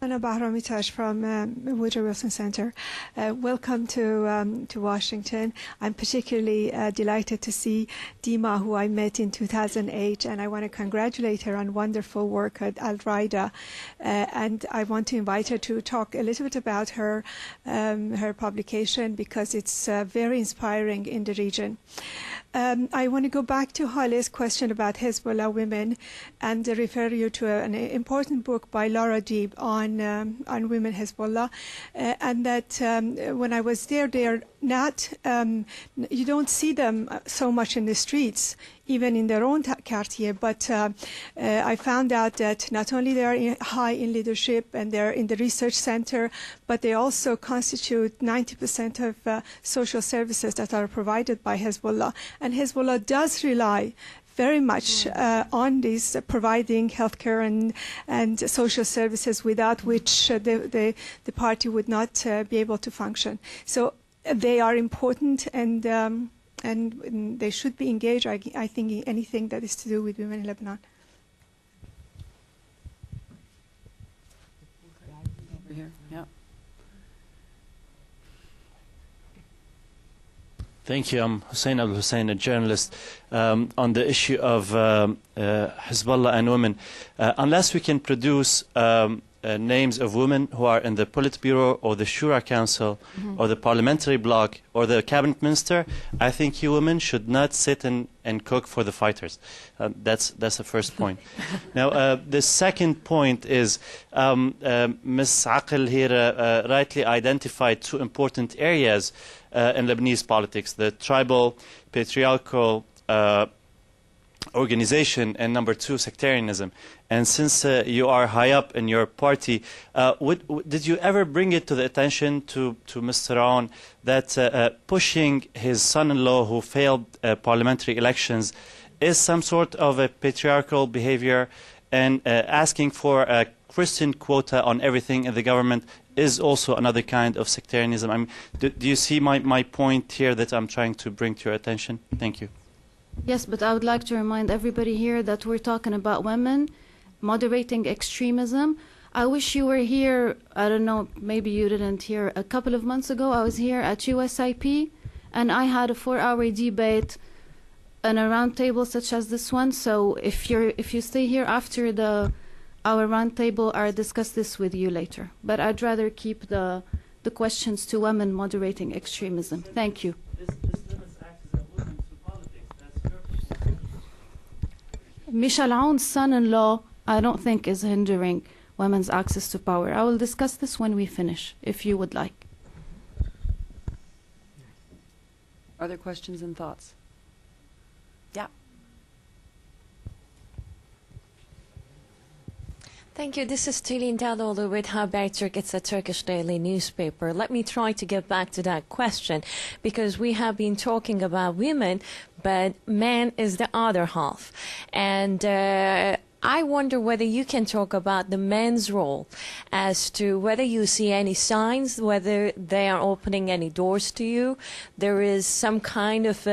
Anna Bahramitash from Woodrow Wilson Center. Welcome to Washington. I'm particularly delighted to see Dima, who I met in 2008, and I want to congratulate her on wonderful work at Al-Raida. And I want to invite her to talk a little bit about her publication, because it's very inspiring in the region. I want to go back to Hale's question about Hezbollah women and refer you to an important book by Laura Deeb on women Hezbollah, and that when I was there, they're not, you don't see them so much in the streets, even in their own quartier, but I found out that not only they are high in leadership and they're in the research center, but they also constitute 90% of social services that are provided by Hezbollah. And Hezbollah does rely very much on this providing healthcare and social services, without which the party would not be able to function. So they are important, and they should be engaged, I think, in anything that is to do with women in Lebanon. Over here, yeah. Thank you. I'm Hussein Abdul Hussein, a journalist. On the issue of Hezbollah and women, unless we can produce names of women who are in the Politburo or the Shura Council or the parliamentary bloc or the cabinet minister, I think you women should not sit and cook for the fighters. That's the first point. Now, the second point is Ms. Aqil here rightly identified two important areas in Lebanese politics, the tribal, patriarchal organization, and number two, sectarianism. And since you are high up in your party, did you ever bring it to the attention to Mr. Aoun that pushing his son-in-law who failed parliamentary elections is some sort of a patriarchal behavior, and asking for a Christian quota on everything in the government is also another kind of sectarianism? I mean, do you see my point here that I'm trying to bring to your attention? Thank you. Yes, but I would like to remind everybody here that we're talking about women moderating extremism. I wish you were here, I don't know, maybe you didn't hear, a couple of months ago I was here at USIP and I had a 4-hour debate on a round table such as this one. So if you stay here after our round table, I'll discuss this with you later. But I'd rather keep the questions to women moderating extremism. Thank you. Michel Aoun's son-in-law, I don't think, is hindering women's access to power. I will discuss this when we finish, if you would like. Other questions and thoughts? Yeah. Thank you. This is Tülin Daloğlu with Habertürk. It's a Turkish daily newspaper. Let me try to get back to that question, because we have been talking about women, but man is the other half. And I wonder whether you can talk about the men's role, as to whether you see any signs, whether they are opening any doors to you. There is some kind of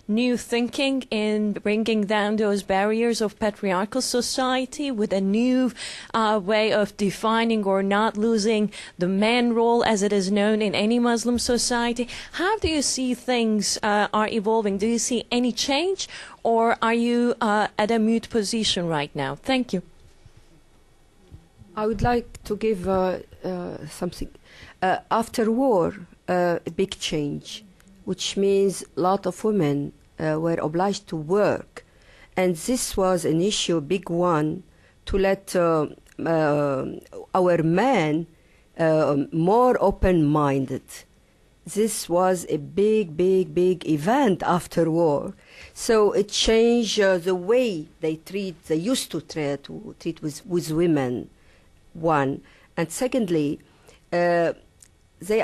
new thinking in bringing down those barriers of patriarchal society with a new way of defining or not losing the man role as it is known in any Muslim society. How do you see things are evolving? Do you see any change? Or are you at a mute position right now? Thank you. I would like to give something. After war, a big change, which means a lot of women were obliged to work. And this was an issue, a big one, to let our men more open-minded. This was a big event after war. So it changed the way they used to treat with women, one. And secondly, there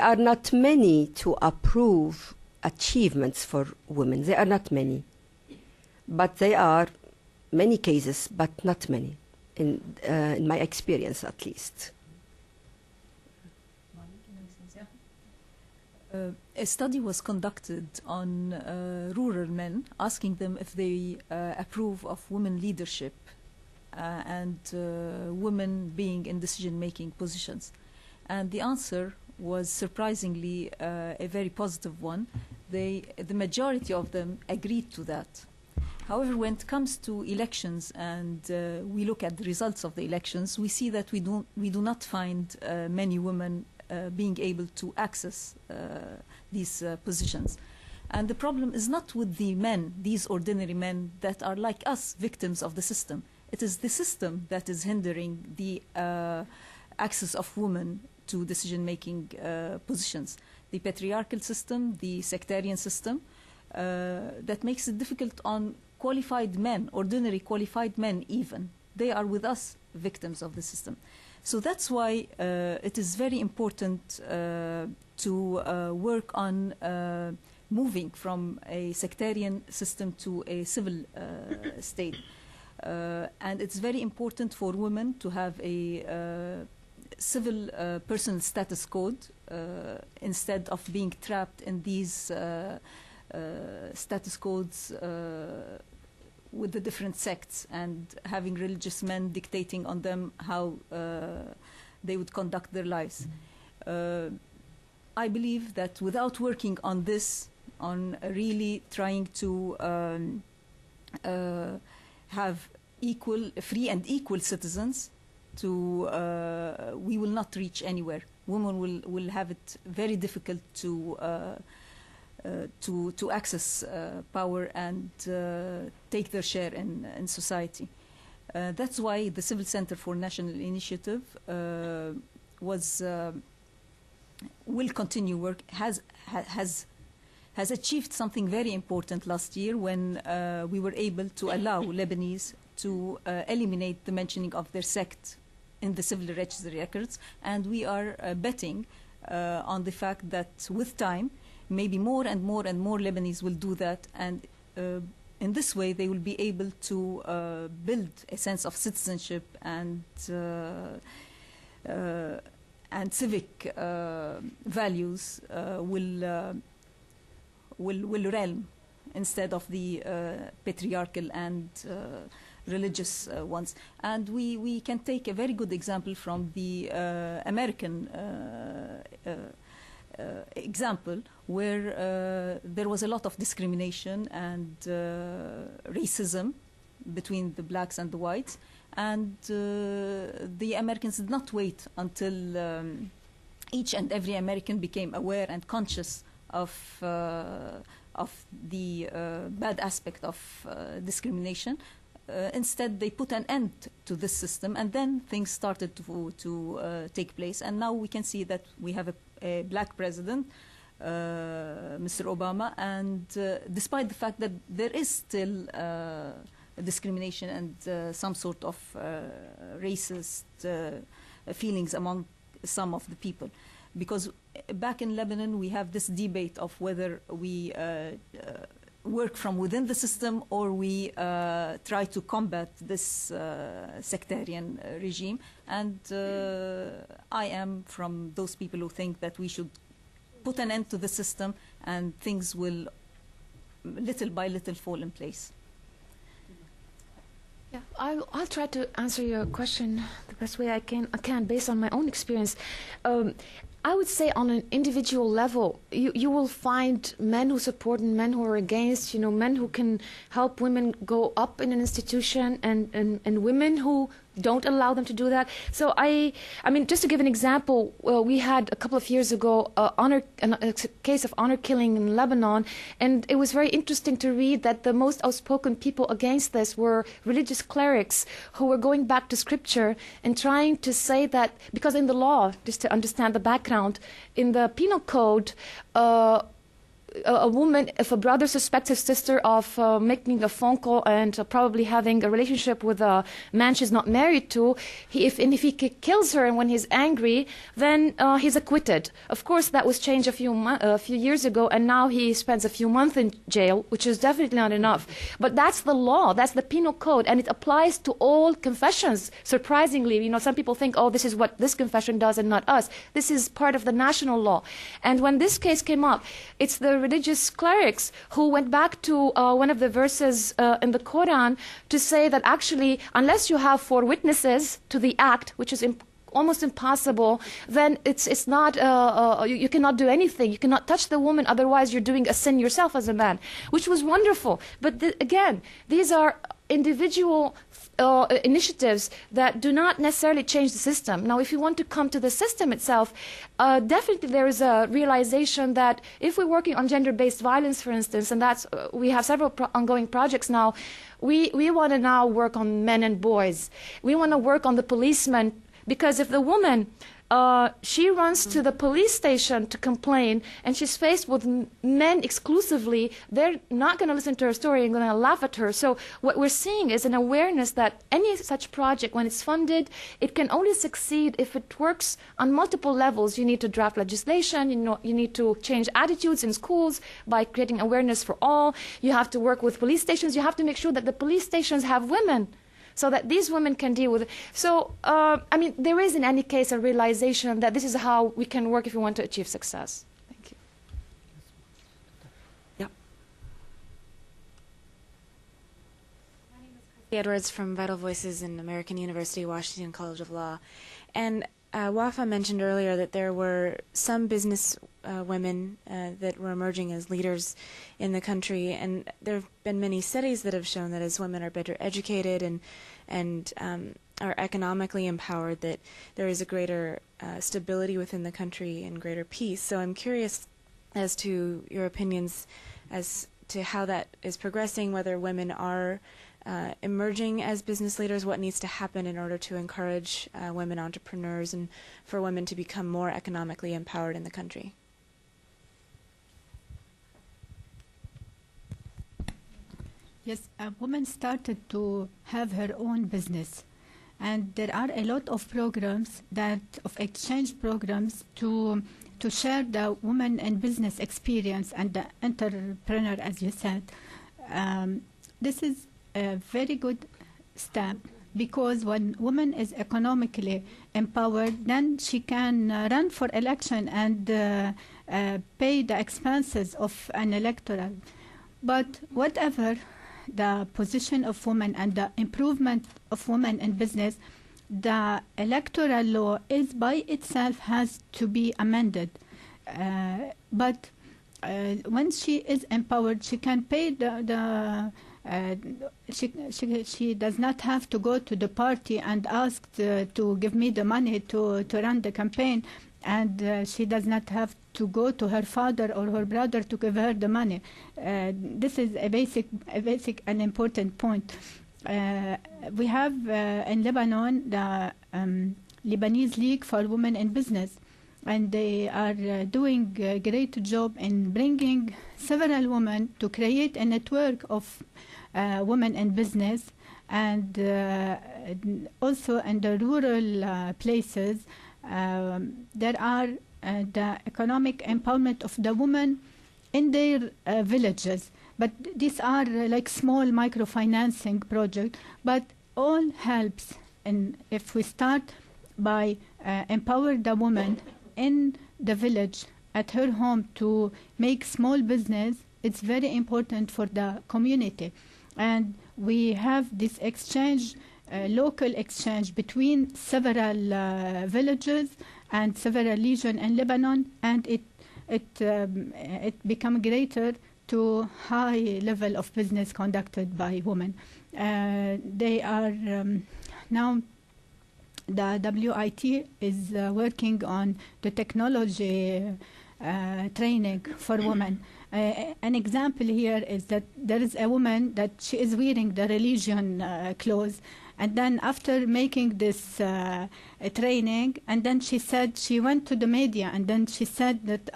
are not many to approve achievements for women. There are not many. But there are many cases, but not many, in my experience at least. A study was conducted on rural men, asking them if they approve of women leadership and women being in decision-making positions. And the answer was surprisingly a very positive one. The majority of them agreed to that. However, when it comes to elections and we look at the results of the elections, we see that we do not find many women being able to access these positions. And the problem is not with the men, these ordinary men that are like us, victims of the system. It is the system that is hindering the access of women to decision-making positions. The patriarchal system, the sectarian system, that makes it difficult on qualified men, ordinary qualified men even. They are with us, victims of the system. So that's why it is very important to work on moving from a sectarian system to a civil state. And it's very important for women to have a civil personal status code instead of being trapped in these status codes with the different sects and having religious men dictating on them how they would conduct their lives. I believe that without working on this, on really trying to have free and equal citizens, we will not reach anywhere. Women will have it very difficult to access power and take their share in society. That's why the Civil Center for National Initiative will continue work, has achieved something very important last year when we were able to allow Lebanese to eliminate the mentioning of their sect in the civil register records, and we are betting on the fact that with time, maybe more and more and more Lebanese will do that, and in this way they will be able to build a sense of citizenship and civic values will realm instead of the patriarchal and religious ones. And we can take a very good example from the American example, where there was a lot of discrimination and racism between the blacks and the whites, and the Americans did not wait until each and every American became aware and conscious of the bad aspect of discrimination. Instead, they put an end to this system, and then things started to take place. And now we can see that we have a black president, Mr. Obama, and despite the fact that there is still discrimination and some sort of racist feelings among some of the people. Because back in Lebanon, we have this debate of whether we work from within the system or we try to combat this sectarian regime. And I am from those people who think that we should put an end to the system and things will little by little fall in place. Yeah, I'll try to answer your question the best way I can based on my own experience. I would say on an individual level, you will find men who support and men who are against, men who can help women go up in an institution and women who don't allow them to do that. So I mean, just to give an example, we had a couple of years ago a case of honor killing in Lebanon, and it was very interesting to read that the most outspoken people against this were religious clerics who were going back to scripture and trying to say that, because in the law, just to understand the background, in the penal code, a woman, if a brother suspects his sister of making a phone call and probably having a relationship with a man she's not married to, if he kills her and when he's angry, then he's acquitted. Of course, that was changed a few years ago, and now he spends a few months in jail, which is definitely not enough. But that's the law, that's the penal code, and it applies to all confessions. Surprisingly, some people think, oh, this is what this confession does and not us. This is part of the national law. And when this case came up, it's the religious clerics who went back to one of the verses in the Quran to say that actually, unless you have 4 witnesses to the act, which is almost impossible, then it's not, you cannot do anything. You cannot touch the woman, otherwise you're doing a sin yourself as a man, which was wonderful. But again, these are individual initiatives that do not necessarily change the system. Now, if you want to come to the system itself, definitely there is a realization that if we're working on gender-based violence, for instance, and that's we have several ongoing projects now, we want to now work on men and boys. We want to work on the policemen, because if the woman she runs to the police station to complain, and she's faced with men exclusively, they're not going to listen to her story and going to laugh at her. So what we're seeing is an awareness that any such project, when it's funded, it can only succeed if it works on multiple levels. You need to draft legislation, you need to change attitudes in schools by creating awareness for all. You have to work with police stations. You have to make sure that the police stations have women, so that these women can deal with it. So, I mean, there is in any case a realization that this is how we can work if we want to achieve success. Thank you. Yeah. My name is Christy Edwards from Vital Voices in American University, Washington College of Law. And Wafa mentioned earlier that there were some business women that were emerging as leaders in the country, and there have been many studies that have shown that as women are better educated and are economically empowered, that there is a greater stability within the country and greater peace. So I'm curious as to your opinions as to how that is progressing, whether women are emerging as business leaders, what needs to happen in order to encourage women entrepreneurs and for women to become more economically empowered in the country. Yes, a woman started to have her own business, and there are a lot of programs of exchange programs to share the woman and business experience and the entrepreneur, as you said. This is a very good step, because when woman is economically empowered, then she can run for election and pay the expenses of an electoral. But whatever the position of women and the improvement of women in business, the electoral law is by itself has to be amended. But when she is empowered, she can pay she does not have to go to the party and ask to give me the money to run the campaign, and she does not have to go to her father or her brother to give her the money. This is a basic and important point. We have in Lebanon the Lebanese League for Women in Business, and they are doing a great job in bringing several women to create a network of women in business, and also in the rural places there are the economic empowerment of the women in their villages. But these are like small microfinancing projects, but all helps. And if we start by empower the woman in the village at her home to make small business, it's very important for the community. And we have this exchange, local exchange between several villages and several regions in Lebanon, and it become greater to high level of business conducted by women. They are now, the WIT is working on the technology training for women. An example here is that there is a woman that she is wearing the religion clothes, and then after making this training, and then she said she went to the media, and then she said that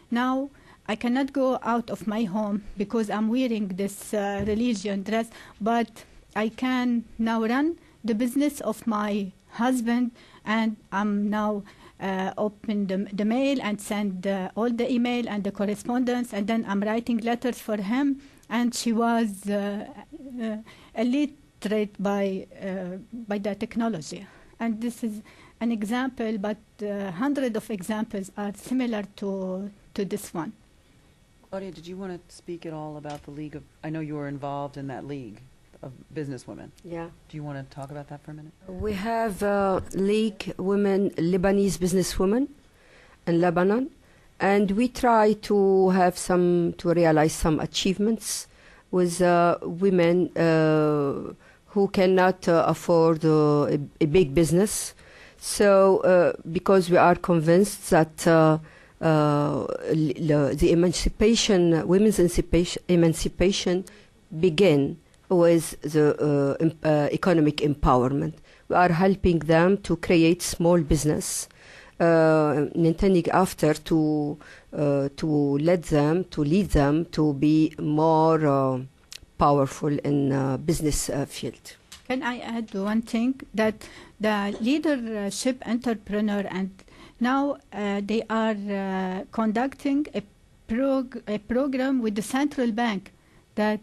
now I cannot go out of my home because I'm wearing this religion dress, but I can now run the business of my husband, and I'm now open the mail and send all the email and the correspondence, and then I'm writing letters for him. And she was illiterate by the technology. And this is an example, but hundreds of examples are similar to this one. Claudia, did you want to speak at all about the League of, I know you were involved in that League of Businesswomen. Yeah. Do you want to talk about that for a minute? We have League Women, Lebanese Businesswomen in Lebanon, and we try to have to realize some achievements with women who cannot afford a big business. So because we are convinced that the emancipation, women's emancipation begin with the economic empowerment. We are helping them to create small business, intending after to lead them to be more powerful in business field. Can I add one thing, that the leadership entrepreneur, and now they are conducting a program with the central bank that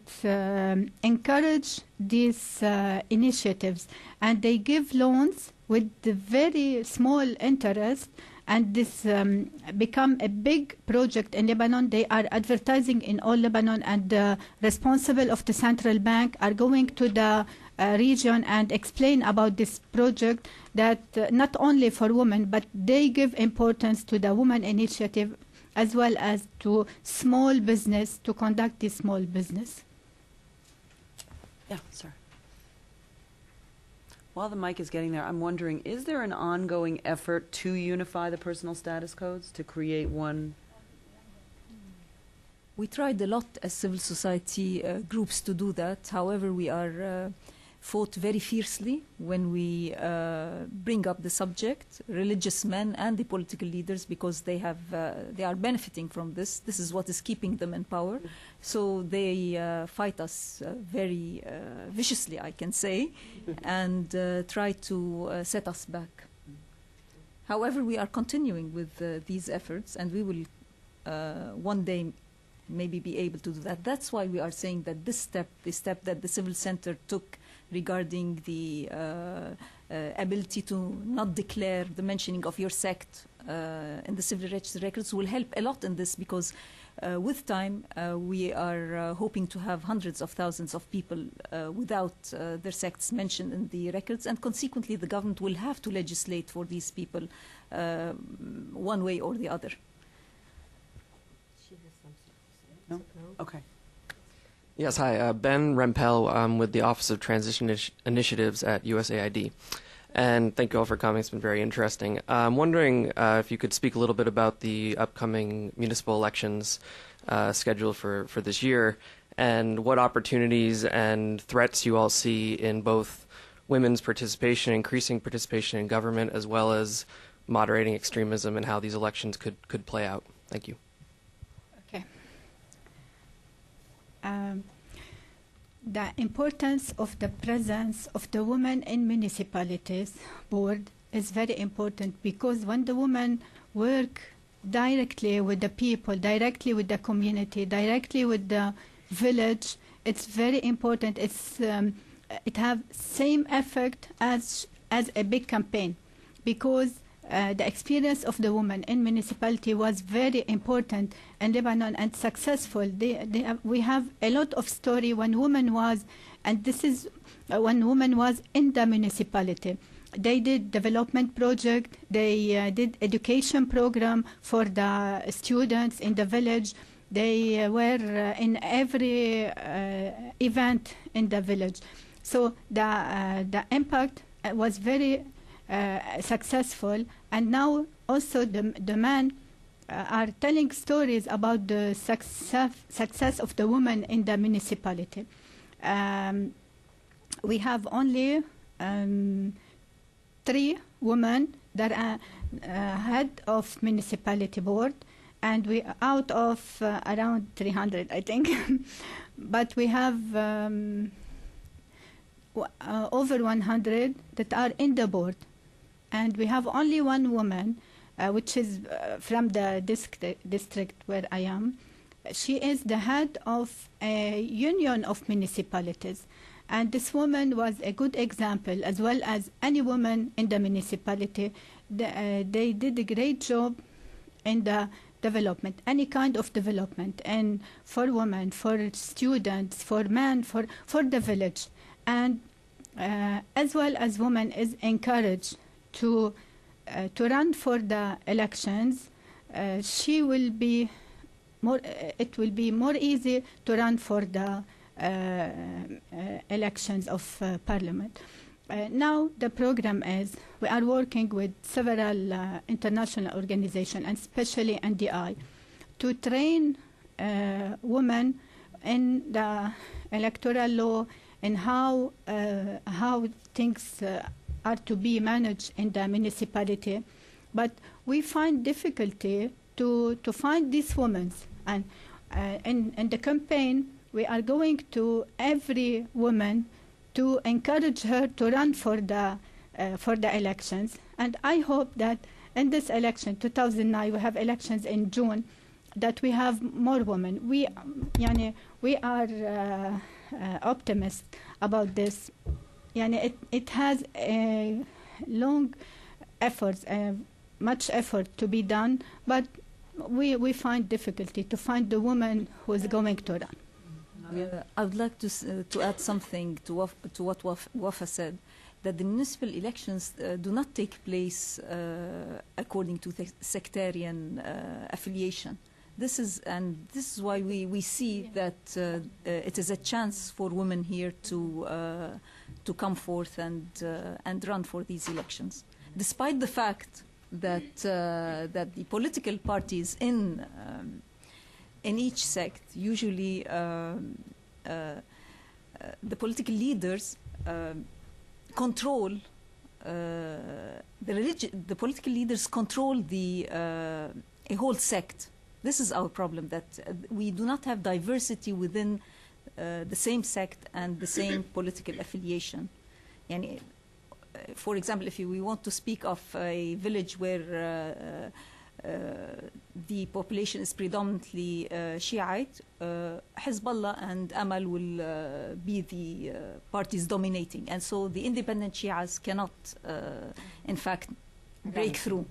encourage these initiatives, and they give loans with the very small interest, and this become a big project in Lebanon. They are advertising in all Lebanon, and the responsible of the central bank are going to the region and explain about this project, that not only for women, but they give importance to the women initiative as well as to small business, to conduct this small business. Yeah, sir. While the mic is getting there, I'm wondering, is there an ongoing effort to unify the personal status codes, to create one? We tried a lot as civil society groups to do that. However, we are fought very fiercely when we bring up the subject, religious men and the political leaders, because they are benefiting from this. This is what is keeping them in power. So they fight us very viciously, I can say, and try to set us back. However, we are continuing with these efforts, and we will one day maybe be able to do that. That's why we are saying that this step, the step that the Civil Center took regarding the ability to not declare the mentioning of your sect in the civil register records, will help a lot in this, because with time we are hoping to have hundreds of thousands of people without their sects mentioned in the records, and consequently the government will have to legislate for these people one way or the other. No? Okay. Yes, hi. Ben Rempel. I'm with the Office of Transition Initiatives at USAID. And thank you all for coming. It's been very interesting. I'm wondering if you could speak a little bit about the upcoming municipal elections scheduled for this year, and what opportunities and threats you all see in both women's participation, increasing participation in government, as well as moderating extremism, and how these elections could play out. Thank you. Okay. The importance of the presence of the women in municipalities board is very important, because when the women work directly with the people, directly with the community, directly with the village, it's very important. It have same effect as a big campaign, because the experience of the women in municipality was very important in Lebanon and successful. We have a lot of story when women was, and this is when women was in the municipality. They did development project, they did education program for the students in the village. They were in every event in the village. So the impact was very successful, and now also the men are telling stories about the success of the women in the municipality. We have only 3 women that are head of municipality board, and we out of around 300, I think. But we have over 100 that are in the board. And we have only 1 woman, which is from the district where I am. She is the head of a union of municipalities. And this woman was a good example, as well as any woman in the municipality. They did a great job in the development, any kind of development, and for women, for students, for men, for the village. And as well as women is encouraged to run for the elections, she will be more. It will be more easy to run for the elections of parliament. Now the program is we are working with several international organizations, and especially NDI, to train women in the electoral law and how things are to be managed in the municipality. But we find difficulty to find these women, and in the campaign we are going to every woman to encourage her to run for the elections. And I hope that in this election 2009, we have elections in June, that we have more women. We are optimistic about this. It has a long efforts, much effort to be done, but we find difficulty to find the woman who is going to run. I would like to add something to what Wafa said, that the municipal elections do not take place according to the sectarian affiliation. This is why we see that it is a chance for women here to come forth and run for these elections, despite the fact that that the political parties in each sect usually the political leaders control the political leaders control a whole sect. This is our problem, that we do not have diversity within the same sect and the same political affiliation. Yani, for example, if we want to speak of a village where the population is predominantly Shiite, Hezbollah and Amal will be the parties dominating. And so the independent Shias cannot, in fact, break through.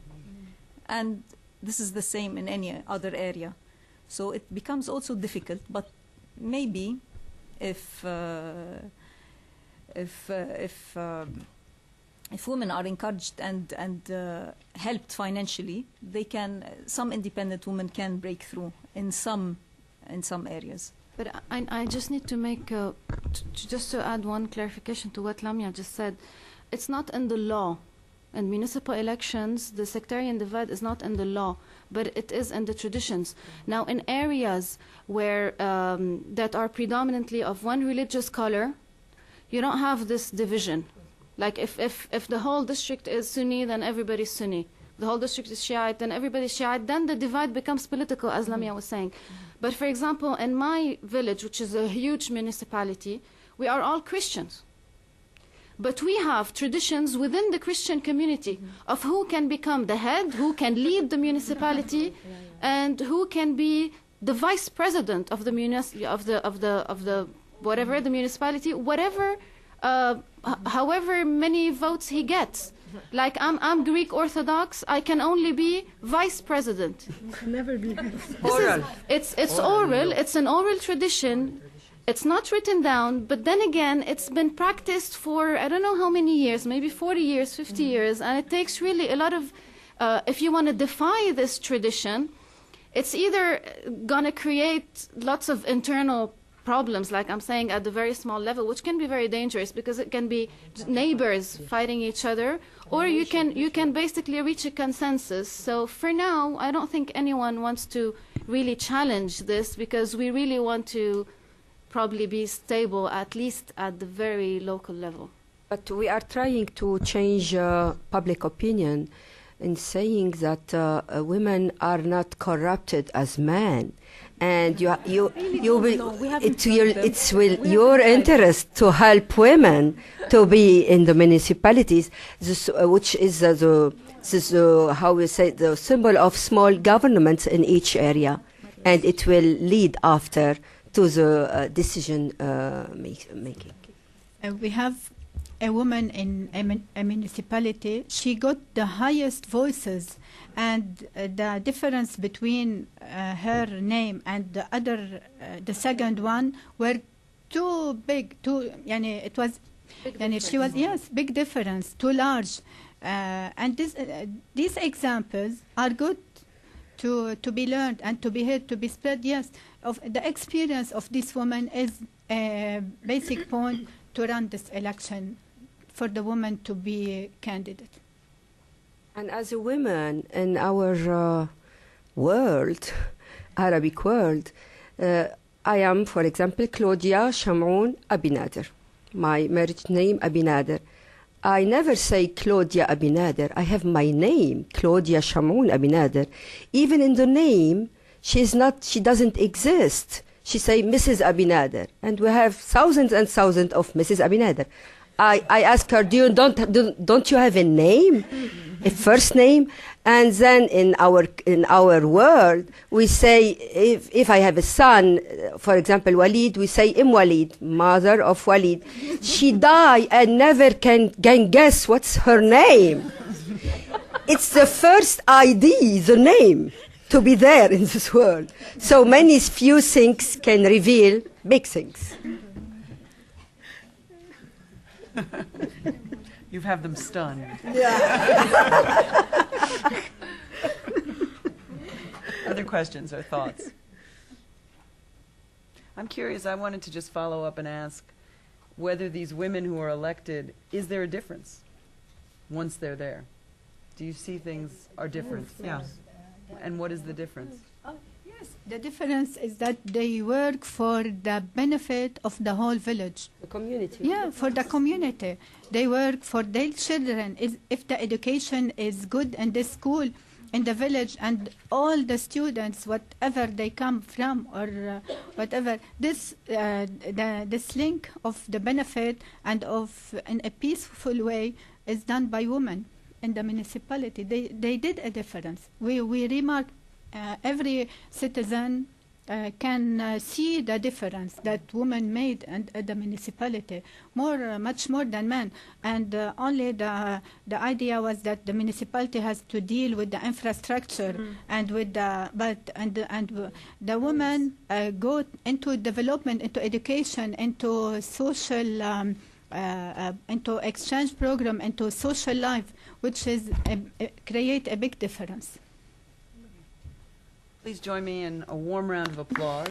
And this is the same in any other area. So it becomes also difficult, but maybe if women are encouraged and helped financially, they can. Some independent women can break through in some areas. But I just need to make just to add one clarification to what Lamia just said. It's not in the law. In municipal elections, the sectarian divide is not in the law, but it is in the traditions. Now, in areas where that are predominantly of one religious color, you don't have this division. Like if the whole district is Sunni, then everybody's Sunni. The whole district is Shiite, then everybody's Shiite. Then the divide becomes political, as Lamia was saying. But for example, in my village, which is a huge municipality, we are all Christians. But we have traditions within the Christian community of who can become the head, who can lead the municipality, and who can be the vice president of the whatever the municipality, whatever. However many votes he gets. Like I'm Greek Orthodox, I can only be vice president. Never be. Oral. It's oral. It's an oral tradition. It's not written down, but then again, it's been practiced for I don't know how many years, maybe 40 years, 50 years, and it takes really a lot of. If you want to defy this tradition, it's either gonna create lots of internal problems, like I'm saying, at the very small level, which can be very dangerous because it can be neighbors fighting each other, or you can basically reach a consensus. So for now, I don't think anyone wants to really challenge this because we really want to probably be stable, at least at the very local level. But we are trying to change public opinion in saying that women are not corrupted as men. And your interest to help women to be in the municipalities, which is how we say the symbol of small governments in each area, and it will lead after to the decision making. We have a woman in a municipality. She got the highest voices. And the difference between her name and the other, the second one, were too big. It was, she was big difference, too large. And these examples are good to be learned and to be heard, to be spread. Yes, of the experience of this woman is a basic point to run this election for the woman to be candidate. And as a woman in our world, Arabic world, I am, for example, Claudia Shamoun Abinader. My marriage name, Abinader. I never say Claudia Abinader. I have my name, Claudia Shamoun Abinader. Even in the name, she doesn't exist. She say Mrs. Abinader. And we have thousands and thousands of Mrs. Abinader. I asked her, don't you have a name, a first name? And then in our world, we say, if I have a son, for example, Walid, we say Walid, mother of Walid. She died and never can guess what's her name. It's the first ID, the name, to be there in this world. So few things can reveal big things. You have them stunned. Yeah. Other questions or thoughts? I'm curious. I wanted to just follow up and ask, whether these women who are elected, is there a difference once they're there? Do you see things are different? Yeah. And what is the difference? Yes, the difference is that they work for the benefit of the whole village. The community. Yeah, for the community. They work for their children. If the education is good in this school, in the village, and all the students, whatever they come from or whatever, this link of the benefit and of in a peaceful way is done by women in the municipality. They did a difference. We remark. Every citizen can see the difference that women made at the municipality, much more than men. And only the idea was that the municipality has to deal with the infrastructure and with the women go into development, into education, into social. Into exchange program, into social life, which is create a big difference. Please join me in a warm round of applause.